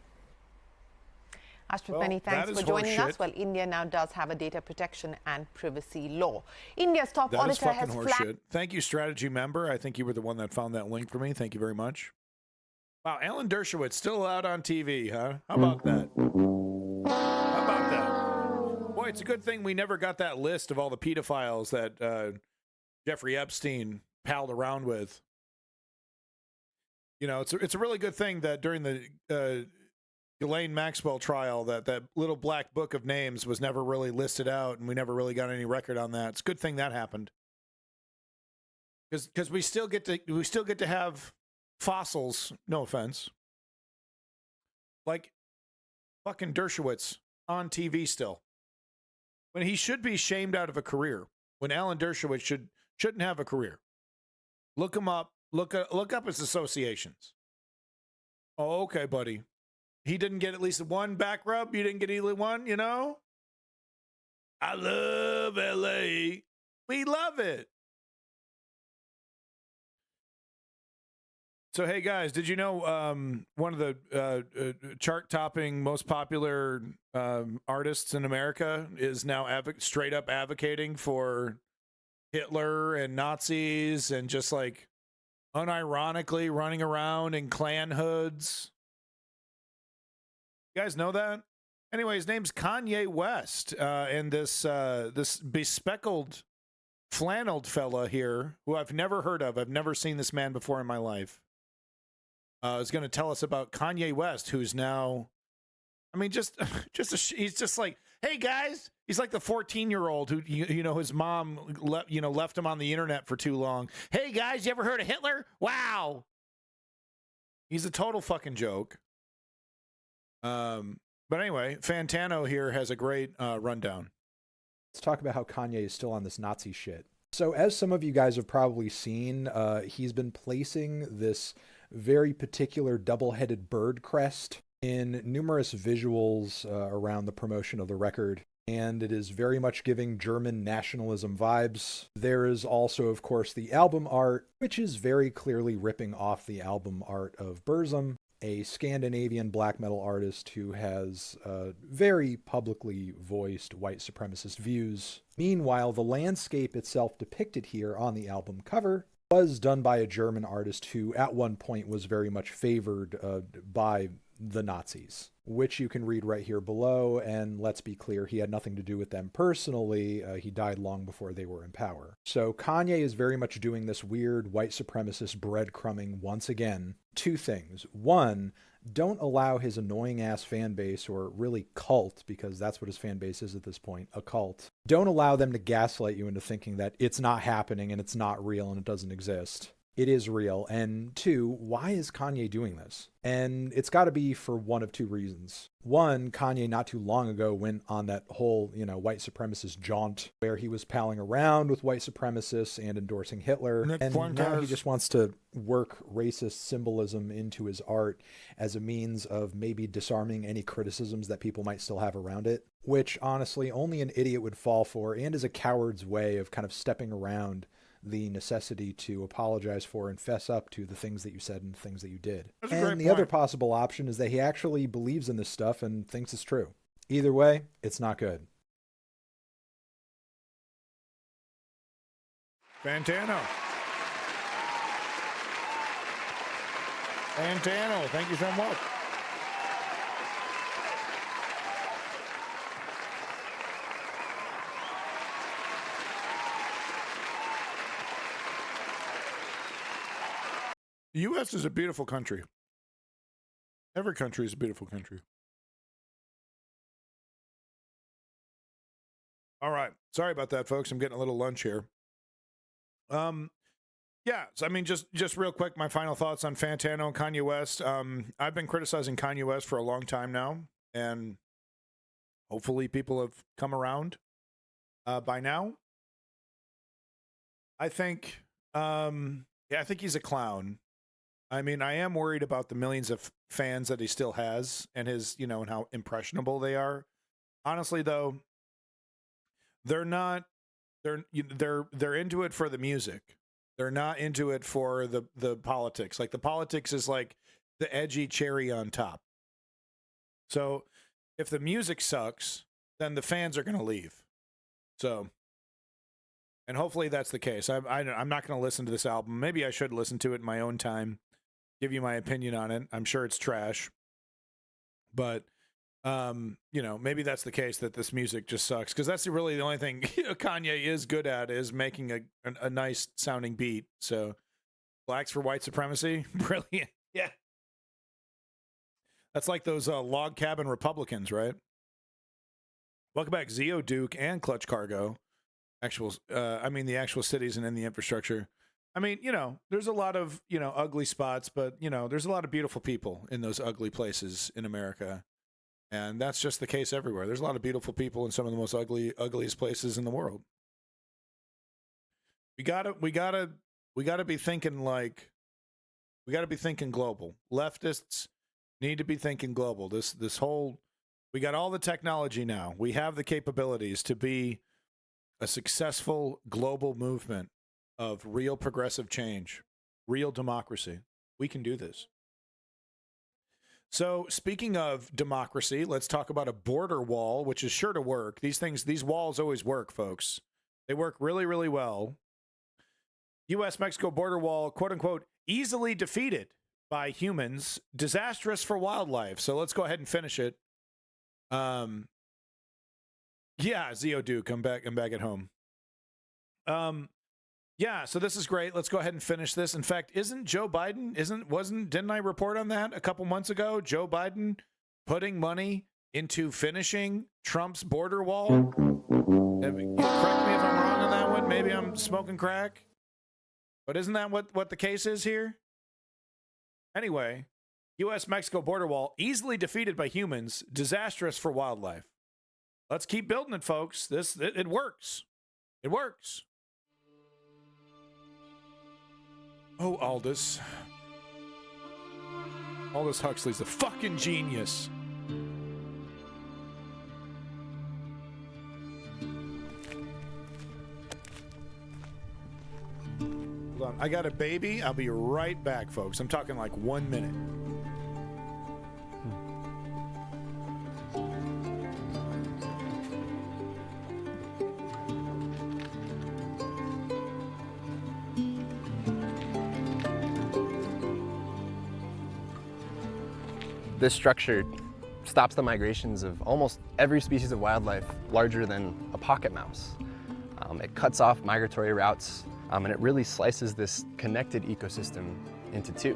Ashwin, many thanks for joining us. Well, India now does have a data protection and privacy law. India's top auditor has flagged. Thank you, strategy member. I think you were the one that found that link for me. Thank you very much. Wow, Alan Dershowitz still out on TV, huh? How about that? How about that? Boy, it's a good thing we never got that list of all the pedophiles that Jeffrey Epstein palled around with. You know, it's a really good thing that during the Ghislaine Maxwell trial, that little black book of names was never really listed out, and we never really got any record on that. It's a good thing that happened, because we still get to have fossils. No offense, like fucking Dershowitz on TV still, when he should be shamed out of a career. When Alan Dershowitz shouldn't have a career. Look him up. Look up his associations. Oh, okay, buddy. He didn't get at least one back rub. You didn't get either one, you know? I love LA. We love it. So, hey, guys, did you know one of the chart-topping, most popular artists in America is now straight up advocating for Hitler and Nazis and just like unironically running around in Klan hoods? You guys know that? Anyway, his name's Kanye West, and this bespeckled, flanneled fella here, who I've never heard of. I've never seen this man before in my life. Is going to tell us about Kanye West, who's now, I mean, he's just like, hey guys, he's like the 14-year-old who, you know, his mom left him on the internet for too long. Hey guys, you ever heard of Hitler? Wow. He's a total fucking joke. But anyway, Fantano here has a great rundown. Let's talk about how Kanye is still on this Nazi shit. So as some of you guys have probably seen, he's been placing this very particular double-headed bird crest in numerous visuals around the promotion of the record, and it is very much giving German nationalism vibes. There is also, of course, the album art, which is very clearly ripping off the album art of Burzum, a Scandinavian black metal artist who has very publicly voiced white supremacist views. Meanwhile, the landscape itself depicted here on the album cover was done by a German artist who at one point was very much favored by the Nazis, which you can read right here below, and let's be clear, he had nothing to do with them personally. He died long before they were in power. So Kanye is very much doing this weird white supremacist breadcrumbing once again. Two things. One, don't allow his annoying ass fan base, or really cult, because that's what his fan base is at this point, a cult. Don't allow them to gaslight you into thinking that it's not happening and it's not real and it doesn't exist. It is real. And two, why is Kanye doing this? And it's got to be for one of two reasons. One, Kanye not too long ago went on that whole, white supremacist jaunt where he was palling around with white supremacists and endorsing Hitler. And now he just wants to work racist symbolism into his art as a means of maybe disarming any criticisms that people might still have around it, which honestly only an idiot would fall for, and is a coward's way of kind of stepping around the necessity to apologize for and fess up to the things that you said and the things that you did. And the other possible option is that he actually believes in this stuff and thinks it's true. Either way, it's not good. Fantano, thank you so much. The U.S. is a beautiful country. Every country is a beautiful country. All right. Sorry about that, folks. I'm getting a little lunch here. Yeah. So, I mean, just real quick, my final thoughts on Fantano and Kanye West. I've been criticizing Kanye West for a long time now, and hopefully people have come around by now. I think, yeah, I think he's a clown. I mean, I am worried about the millions of fans that he still has and his, you know, and how impressionable they are. Honestly, though, they're not. They're into it for the music. They're not into it for the politics. Like the politics is like the edgy cherry on top. So if the music sucks, then the fans are going to leave. So, and hopefully that's the case. I'm not going to listen to this album. Maybe I should listen to it in my own time, give you my opinion on it. I'm sure it's trash. But, you know, maybe that's the case, that this music just sucks. Because that's really the only thing Kanye is good at, is making a nice sounding beat. So, blacks for white supremacy? Brilliant. Yeah. That's like those log cabin Republicans, right? Welcome back, Zeo Duke and Clutch Cargo. The actual cities and in the infrastructure. I mean, you know, there's a lot of, you know, ugly spots, but, you know, there's a lot of beautiful people in those ugly places in America. And that's just the case everywhere. There's a lot of beautiful people in some of the most ugliest places in the world. We gotta be thinking global. Leftists need to be thinking global. This whole, we got all the technology now. We have the capabilities to be a successful global movement of real progressive change, real democracy. We can do this. So speaking of democracy, let's talk about a border wall, which is sure to work. These walls always work, folks. They work really, really well. U.S.-Mexico border wall, quote unquote, easily defeated by humans, disastrous for wildlife. So let's go ahead and finish it. Yeah, Zeo Duke, I'm back at home. Yeah, so this is great. Let's go ahead and finish this. In fact, isn't Joe Biden, didn't I report on that a couple months ago? Joe Biden putting money into finishing Trump's border wall? Correct me if I'm wrong on that one. Maybe I'm smoking crack. But isn't that what the case is here? Anyway, U.S.-Mexico border wall easily defeated by humans, disastrous for wildlife. Let's keep building it, folks. It works. It works. Oh, Aldous. Aldous Huxley's a fucking genius. Hold on. I got a baby. I'll be right back, folks. I'm talking like 1 minute. This structure stops the migrations of almost every species of wildlife larger than a pocket mouse. It cuts off migratory routes, and it really slices this connected ecosystem into two.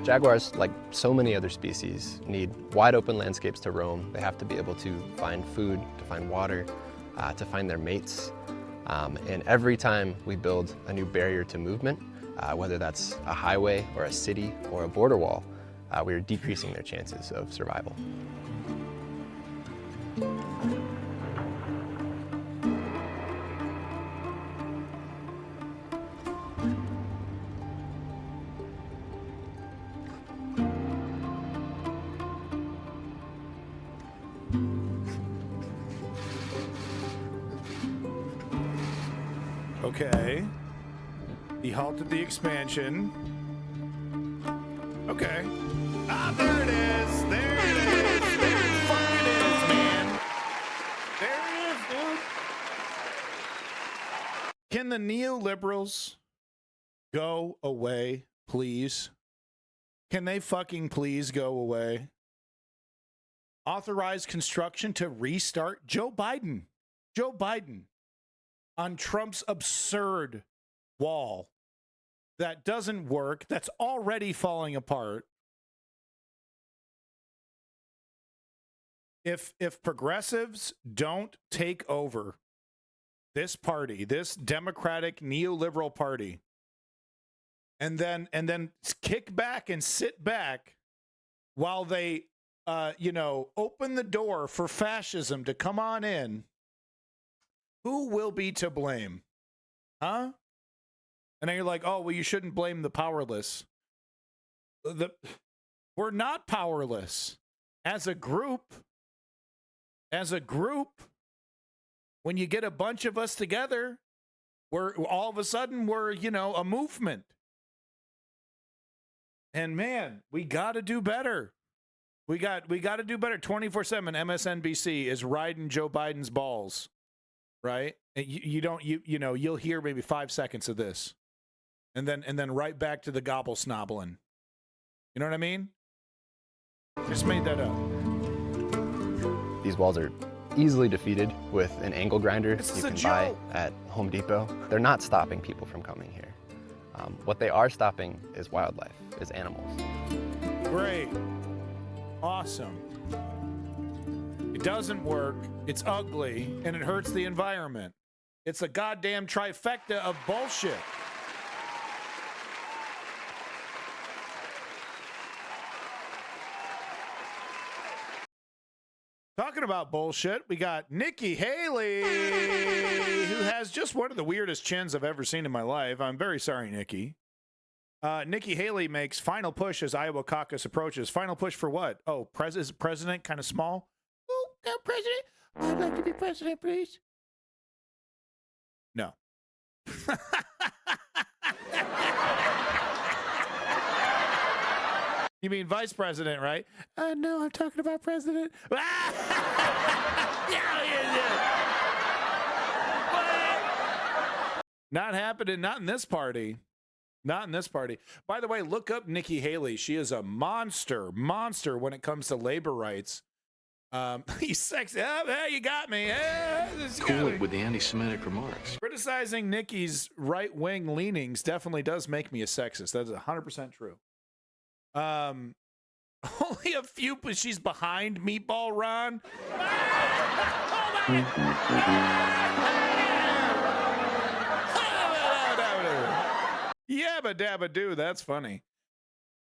Jaguars, like so many other species, need wide open landscapes to roam. They have to be able to find food, to find water, to find their mates. And every time we build a new barrier to movement, whether that's a highway or a city or a border wall, we are decreasing their chances of survival. Okay. He halted the expansion. Okay. Ah, there it is. There it is. There it fucking is, man. There it is, dude. Can the neoliberals go away, please? Can they fucking please go away? Authorize construction to restart Joe Biden. Joe Biden on Trump's absurd wall that doesn't work, that's already falling apart. If progressives don't take over this party, this Democratic neoliberal party, and then kick back and sit back while they open the door for fascism to come on in, who will be to blame? Huh? And then you're like, oh, well, you shouldn't blame the powerless. We're not powerless. As a group, when you get a bunch of us together, we're all of a sudden a movement. And man, we got to do better. We got to do better. 24/7 MSNBC is riding Joe Biden's balls, right? And you'll hear maybe 5 seconds of this, and then right back to the gobble snobbling. You know what I mean? Just made that up. These walls are easily defeated with an angle grinder you can buy at Home Depot. They're not stopping people from coming here. What they are stopping is wildlife, is animals. Great. Awesome. It doesn't work, it's ugly, and it hurts the environment. It's a goddamn trifecta of bullshit. Talking about bullshit, we got Nikki Haley, who has just one of the weirdest chins I've ever seen in my life. I'm very sorry, Nikki. Nikki Haley makes final push as Iowa caucus approaches. Final push for what? Oh, president kind of small? Oh, president. I'd like to be president, please. No. You mean vice president, right? No, I'm talking about president. Not happening. Not in this party. Not in this party. By the way, look up Nikki Haley. She is a monster when it comes to labor rights. He's sexy. Oh, hey, you got me. Cool it with the anti-Semitic remarks. Criticizing Nikki's right-wing leanings definitely does make me a sexist. That is 100% true. Only a few, but she's behind Meatball Ron. Yabba dabba do. That's funny.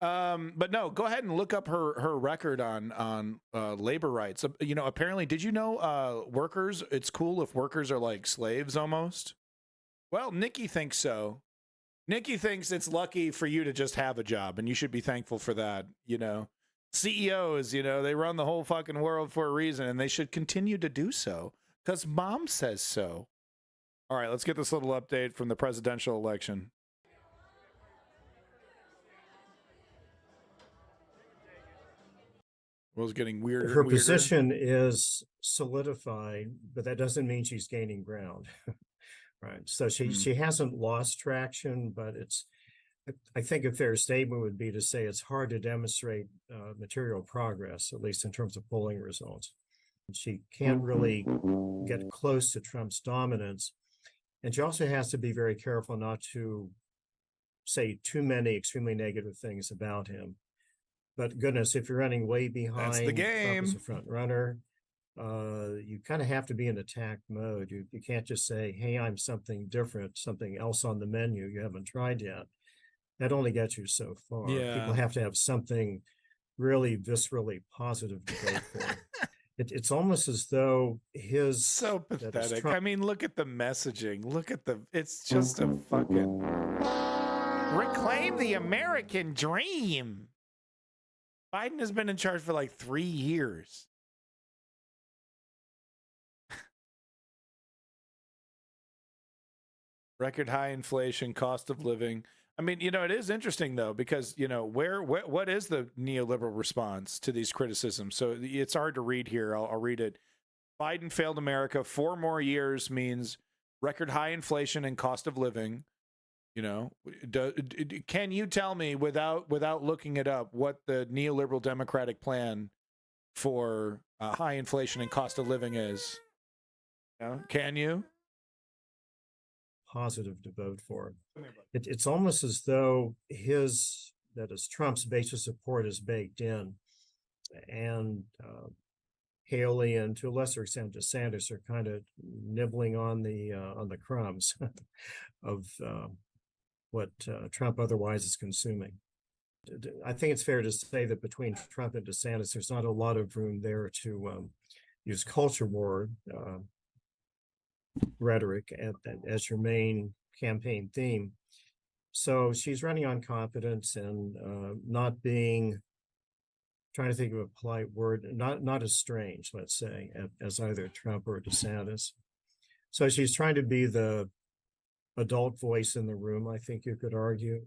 But no, go ahead and look up her record on labor rights. Apparently, did you know workers? It's cool if workers are like slaves almost. Well, Nikki thinks so. Nikki thinks it's lucky for you to just have a job, and you should be thankful for that. CEOs, they run the whole fucking world for a reason, and they should continue to do so because mom says so. All right, let's get this little update from the presidential election. Was getting weirder. Her position is solidified, but that doesn't mean she's gaining ground. Right. So she hasn't lost traction, but I think a fair statement would be to say it's hard to demonstrate material progress, at least in terms of polling results. She can't really get close to Trump's dominance. And she also has to be very careful not to say too many extremely negative things about him. But goodness, if you're running way behind That's the game. Trump as a front runner, you kind of have to be in attack mode. You can't just say, hey, I'm something different, something else on the menu you haven't tried yet. That only gets you so far. Yeah. People have to have something really viscerally positive to go for. It's almost as though his... So pathetic. I mean, look at the messaging. It's just a fucking... Reclaim the American dream. Biden has been in charge for like 3 years. Record high inflation, cost of living. I mean, it is interesting though, because what is the neoliberal response to these criticisms? So it's hard to read here. I'll read it. Biden failed America. 4 more years means record high inflation and cost of living. Can you tell me without looking it up what the neoliberal Democratic plan for high inflation and cost of living is? Can you? positive to vote for. It's almost as though that is Trump's base of support is baked in, and Haley and to a lesser extent DeSantis are kind of nibbling on the crumbs of what Trump otherwise is consuming. I think it's fair to say that between Trump and DeSantis, there's not a lot of room there to use culture war rhetoric as your main campaign theme. So she's running on confidence and not being, trying to think of a polite word, not as strange, let's say, as either Trump or DeSantis. So she's trying to be the adult voice in the room, I think you could argue.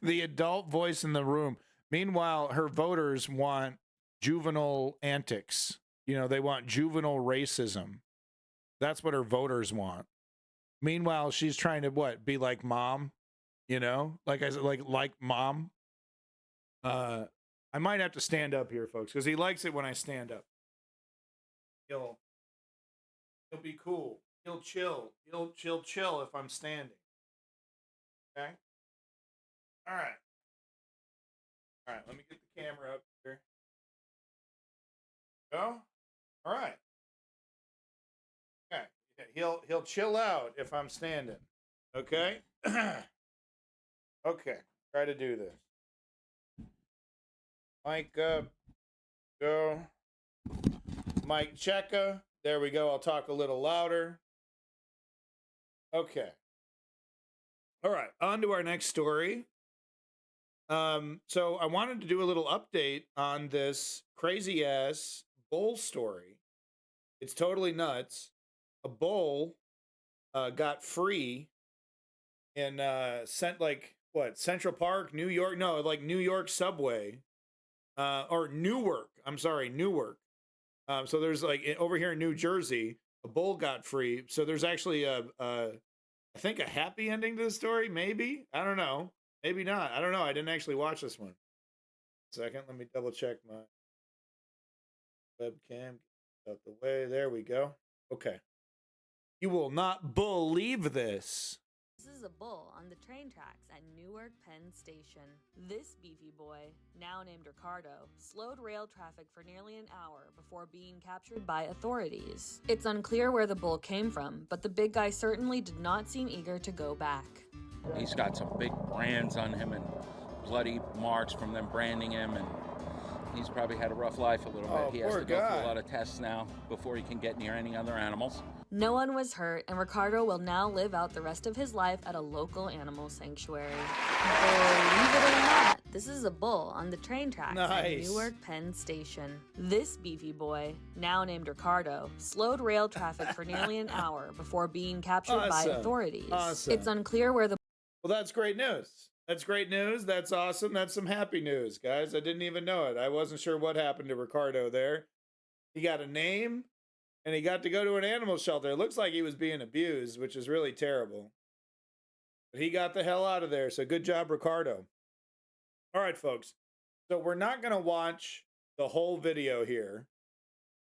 The adult voice in the room. Meanwhile, her voters want juvenile antics. You know, they want juvenile racism. That's what her voters want. Meanwhile, she's trying to what? Be like mom, you know? Like I said, like mom. I might have to stand up here, folks, because he likes it when I stand up. He'll be cool. He'll chill. He'll chill if I'm standing. Okay? All right. All right, let me get the camera up here. Go. All right. Okay. He'll chill out if I'm standing. Okay? Okay. Try to do this. Mic up. Go. Mic checka. There we go. I'll talk a little louder. Okay. All right. On to our next story. So I wanted to do a little update on this crazy ass bull story. It's totally nuts. A bull got free in Central Park, New York. No, like New York subway, or Newark. I'm sorry, Newark. So there's like over here in New Jersey, a bull got free. So there's actually I think a happy ending to the story. Maybe, I don't know. Maybe not. I don't know. I didn't actually watch this one. Second, let me double check my webcam. Out the way. There we go. Okay. You will not believe this. This is a bull on the train tracks at Newark Penn Station. This beefy boy, now named Ricardo, slowed rail traffic for nearly an hour before being captured by authorities. It's unclear where the bull came from, but the big guy certainly did not seem eager to go back. He's got some big brands on him and bloody marks from them branding him, and he's probably had a rough life a little bit. He has to go through a lot of tests now before he can get near any other animals. No one was hurt, and Ricardo will now live out the rest of his life at a local animal sanctuary. Believe it or not, this is a bull on the train tracks at Newark Penn Station. This beefy boy, now named Ricardo, slowed rail traffic for nearly an hour before being captured by authorities. It's unclear where the... Well, that's great news. That's great news. That's awesome. That's some happy news, guys. I didn't even know it. I wasn't sure what happened to Ricardo there. He got a name, and he got to go to an animal shelter. It looks like he was being abused, which is really terrible. But he got the hell out of there, so good job, Ricardo. All right, folks. So we're not going to watch the whole video here.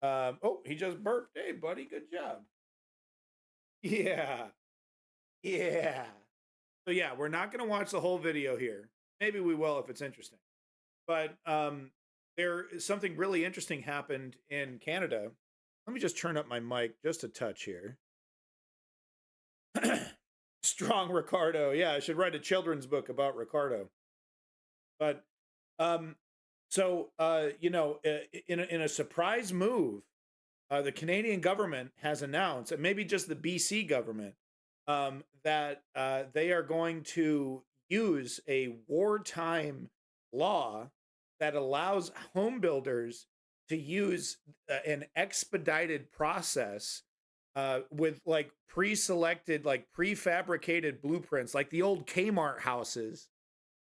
Oh, he just burped. Hey, buddy, good job. Yeah. Yeah. So yeah, we're not going to watch the whole video here. Maybe we will if it's interesting. But there is something really interesting happened in Canada. Let me just turn up my mic just a touch here. Strong Ricardo. Yeah, I should write a children's book about Ricardo. But you know, in a surprise move, the Canadian government has announced, and maybe just the BC government, that they are going to use a wartime law that allows home builders to use an expedited process with like pre-selected, like prefabricated blueprints, like the old Kmart houses.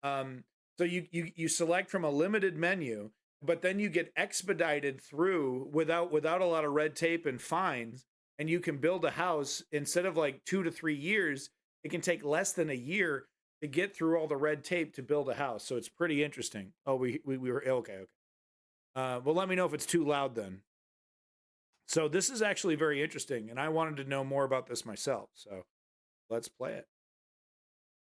So you select from a limited menu, but then you get expedited through without a lot of red tape and fines. And you can build a house instead of like 2 to 3 years. It can take less than a year to get through all the red tape to build a house. So it's pretty interesting. Oh, we were okay. Well, let me know if it's too loud then. So this is actually very interesting, and I wanted to know more about this myself. So let's play it.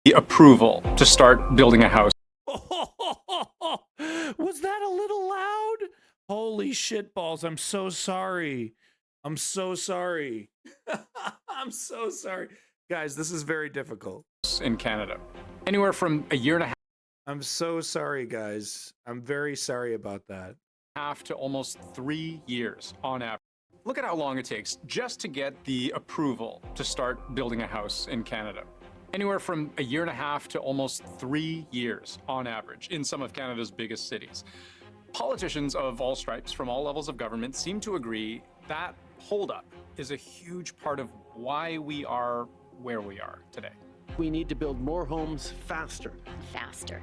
The approval to start building a house. Was that a little loud? Holy shit balls. I'm so sorry. I'm so sorry. I'm so sorry. Guys, this is very difficult. In Canada. Anywhere from a year and a I'm so sorry, guys. I'm very sorry about that. half to almost 3 years on average. Look at how long it takes just to get the approval to start building a house in Canada. Anywhere from a year and a half to almost 3 years on average in some of Canada's biggest cities. Politicians of all stripes from all levels of government seem to agree that holdup is a huge part of why we are where we are today. We need to build more homes faster.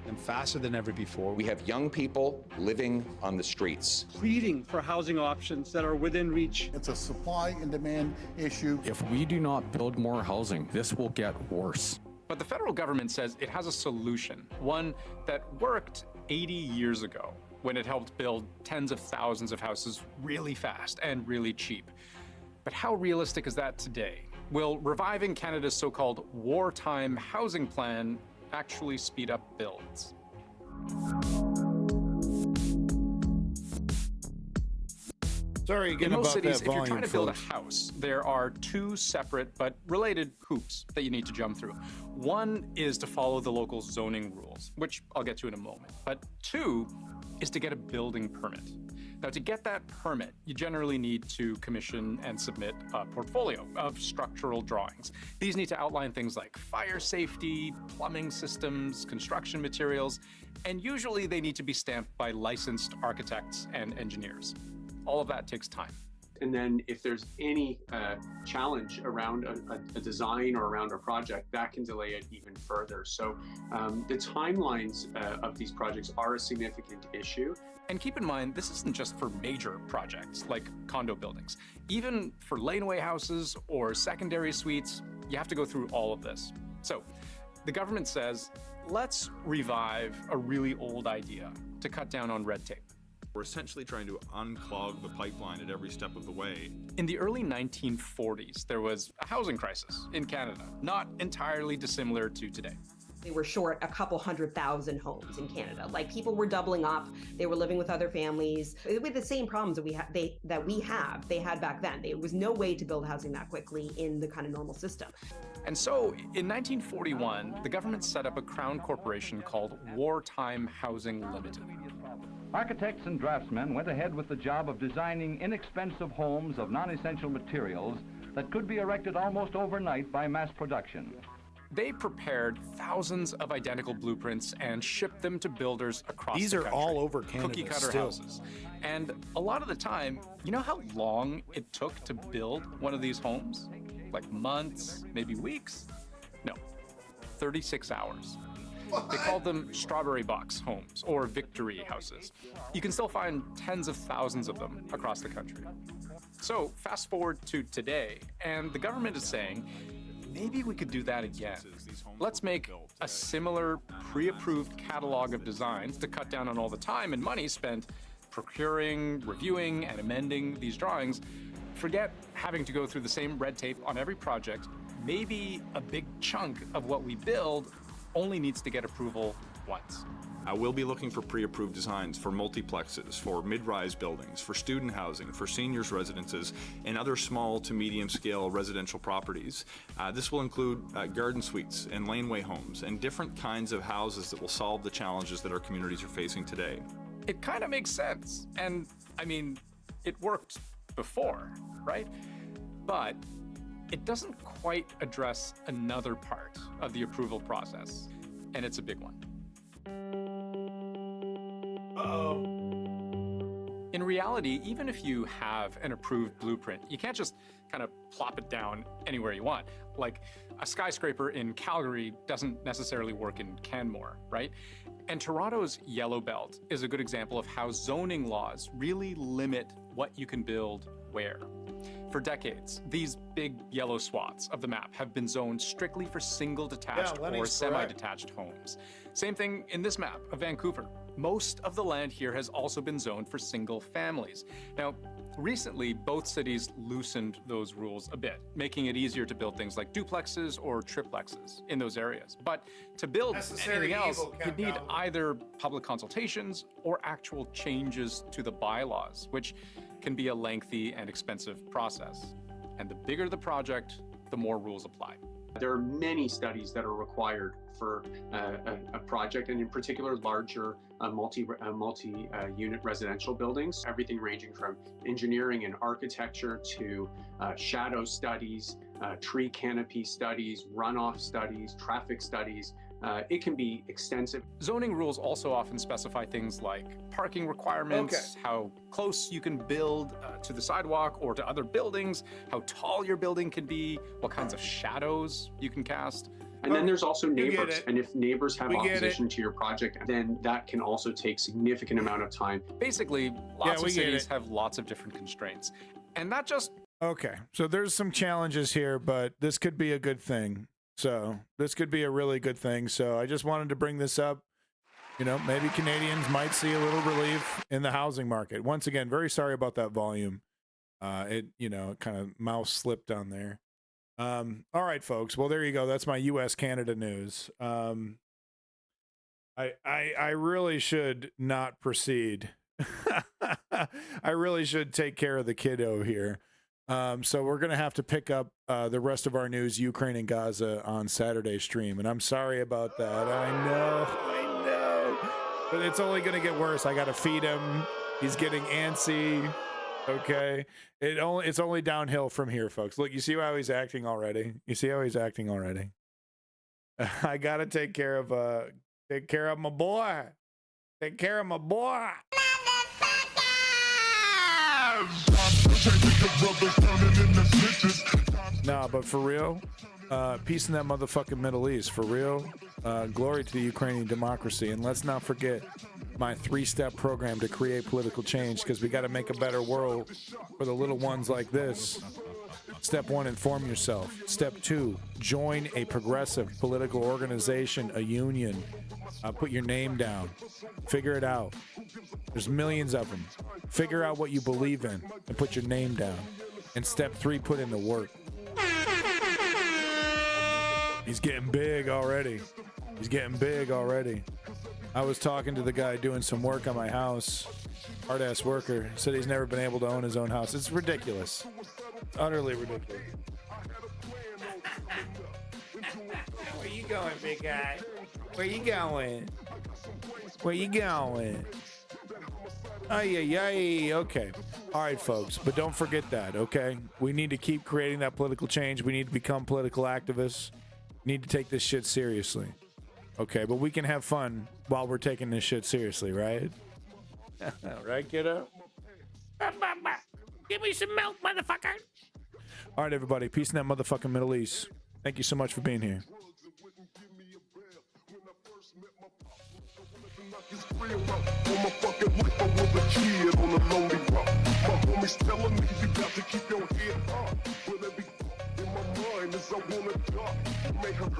And faster than ever before. We have young people living on the streets. Pleading for housing options that are within reach. It's a supply and demand issue. If we do not build more housing, this will get worse. But the federal government says it has a solution, one that worked 80 years ago when it helped build tens of thousands of houses really fast and really cheap. But how realistic is that today? Will reviving Canada's so-called wartime housing plan actually speed up builds? Sorry again in most about cities, that if you're volume, trying to build a folks. house, there are two separate but related hoops that you need to jump through. One is to follow the local zoning rules, which I'll get to in a moment. But two is to get a building permit. Now, to get that permit, you generally need to commission and submit a portfolio of structural drawings. These need to outline things like fire safety, plumbing systems, construction materials, and usually they need to be stamped by licensed architects and engineers. All of that takes time. And then if there's any challenge around a design or around a project, that can delay it even further. So the timelines of these projects are a significant issue. And keep in mind, this isn't just for major projects like condo buildings. Even for laneway houses or secondary suites, you have to go through all of this. So the government says, let's revive a really old idea to cut down on red tape. We're essentially trying to unclog the pipeline at every step of the way. In the early 1940s, there was a housing crisis in Canada, not entirely dissimilar to today. They were short a couple 100,000 homes in Canada. Like, people were doubling up. They were living with other families with the same problems that they had back then. There was no way to build housing that quickly in the kind of normal system. And so in 1941, the government set up a crown corporation called Wartime Housing Limited. Architects and draftsmen went ahead with the job of designing inexpensive homes of non-essential materials that could be erected almost overnight by mass production. They prepared thousands of identical blueprints and shipped them to builders across the country. These are all over Canada Cookie-cutter still. houses. And a lot of the time, you know how long it took to build one of these homes? Like months, maybe weeks? No, 36 hours. They called them strawberry box homes or victory houses. You can still find tens of thousands of them across the country. So fast forward to today, and the government is saying, maybe we could do that again. Let's make a similar pre-approved catalog of designs to cut down on all the time and money spent procuring, reviewing, and amending these drawings. Forget having to go through the same red tape on every project. Maybe a big chunk of what we build only needs to get approval once. We'll be looking for pre-approved designs for multiplexes, for mid-rise buildings, for student housing, for seniors' residences, and other small to medium-scale residential properties. This will include garden suites and laneway homes and different kinds of houses that will solve the challenges that our communities are facing today. It kind of makes sense. And I mean, it worked before, right? But it doesn't quite address another part of the approval process, and it's a big one. In reality, even if you have an approved blueprint, you can't just kind of plop it down anywhere you want. Like, a skyscraper in Calgary doesn't necessarily work in Canmore, right? And Toronto's Yellow Belt is a good example of how zoning laws really limit what you can build where. For decades, these big yellow swaths of the map have been zoned strictly for single detached or semi-detached homes. Same thing in this map of Vancouver. Most of the land here has also been zoned for single families. Now, Recently, both cities loosened those rules a bit, making it easier to build things like duplexes or triplexes in those areas. But to build anything else, you need either public consultations or actual changes to the bylaws, which can be a lengthy and expensive process. And the bigger the project, the more rules apply. There are many studies that are required for a project, and in particular larger multi-unit residential buildings, everything ranging from engineering and architecture to shadow studies, tree canopy studies, runoff studies, traffic studies. It can be extensive. Zoning rules also often specify things like parking requirements, how close you can build to the sidewalk or to other buildings, how tall your building can be, what kinds of shadows you can cast. And then there's also neighbors. And if neighbors have opposition to your project, then that can also take significant amount of time. Basically, lots of cities have lots of different constraints. And not just... Okay, so there's some challenges here, but this could be a good thing. So this could be a really good thing. So I just wanted to bring this up. You know, maybe Canadians might see a little relief in the housing market. Once again, very sorry about that volume. It kind of mouse slipped on there. All right, folks. Well, there you go. That's my U.S.-Canada news. I really should not proceed. I really should take care of the kiddo here. So we're going to have to pick up the rest of our news, Ukraine and Gaza, on Saturday's stream. And I'm sorry about that. I know. But it's only going to get worse. I got to feed him. He's getting antsy. Okay. It's only downhill from here, folks. Look, you see how he's acting already? You see how he's acting already? I got to take care of my boy. Take care of my boy. Nah, but for real, peace in that motherfucking Middle East. For real, glory to the Ukrainian democracy. And let's not forget my 3-step program to create political change, because we got to make a better world for the little ones like this. Step 1, inform yourself. Step 2, join a progressive political organization, a union. Put your name down. Figure it out. There's millions of them. Figure out what you believe in and put your name down. And step 3, put in the work. He's getting big already. He's getting big already. I was talking to the guy doing some work on my house. Hard-ass worker. Said he's never been able to own his own house. It's ridiculous. It's utterly ridiculous. Where you going, big guy? Where you going? Where you going? Ay. Okay. All right, folks. But don't forget that, okay? We need to keep creating that political change. We need to become political activists. We need to take this shit seriously. Okay, but we can have fun while we're taking this shit seriously, right? Right, kiddo? Give me some milk, motherfucker. All right, everybody. Peace in that motherfucking Middle East. Thank you so much for being here.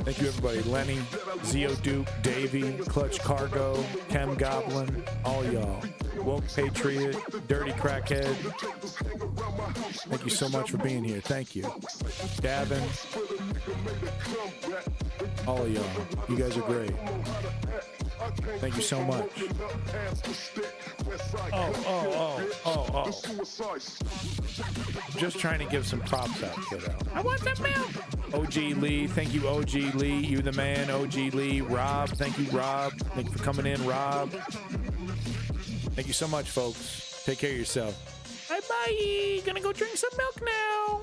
Thank you, everybody. Lenny, Zio Duke, Davey, Clutch Cargo, Chem Goblin, all y'all. Woke Patriot, Dirty Crackhead. Thank you so much for being here. Thank you. Davin. All of y'all. You guys are great. Thank you so much. Oh. Just trying to give some props out, kiddo. I want some milk. OG Lee, thank you, OG Lee. You the man, OG Lee. Rob, thank you, Rob. Thank you for coming in, Rob. Thank you so much, folks. Take care of yourself. Bye-bye. Gonna go drink some milk now.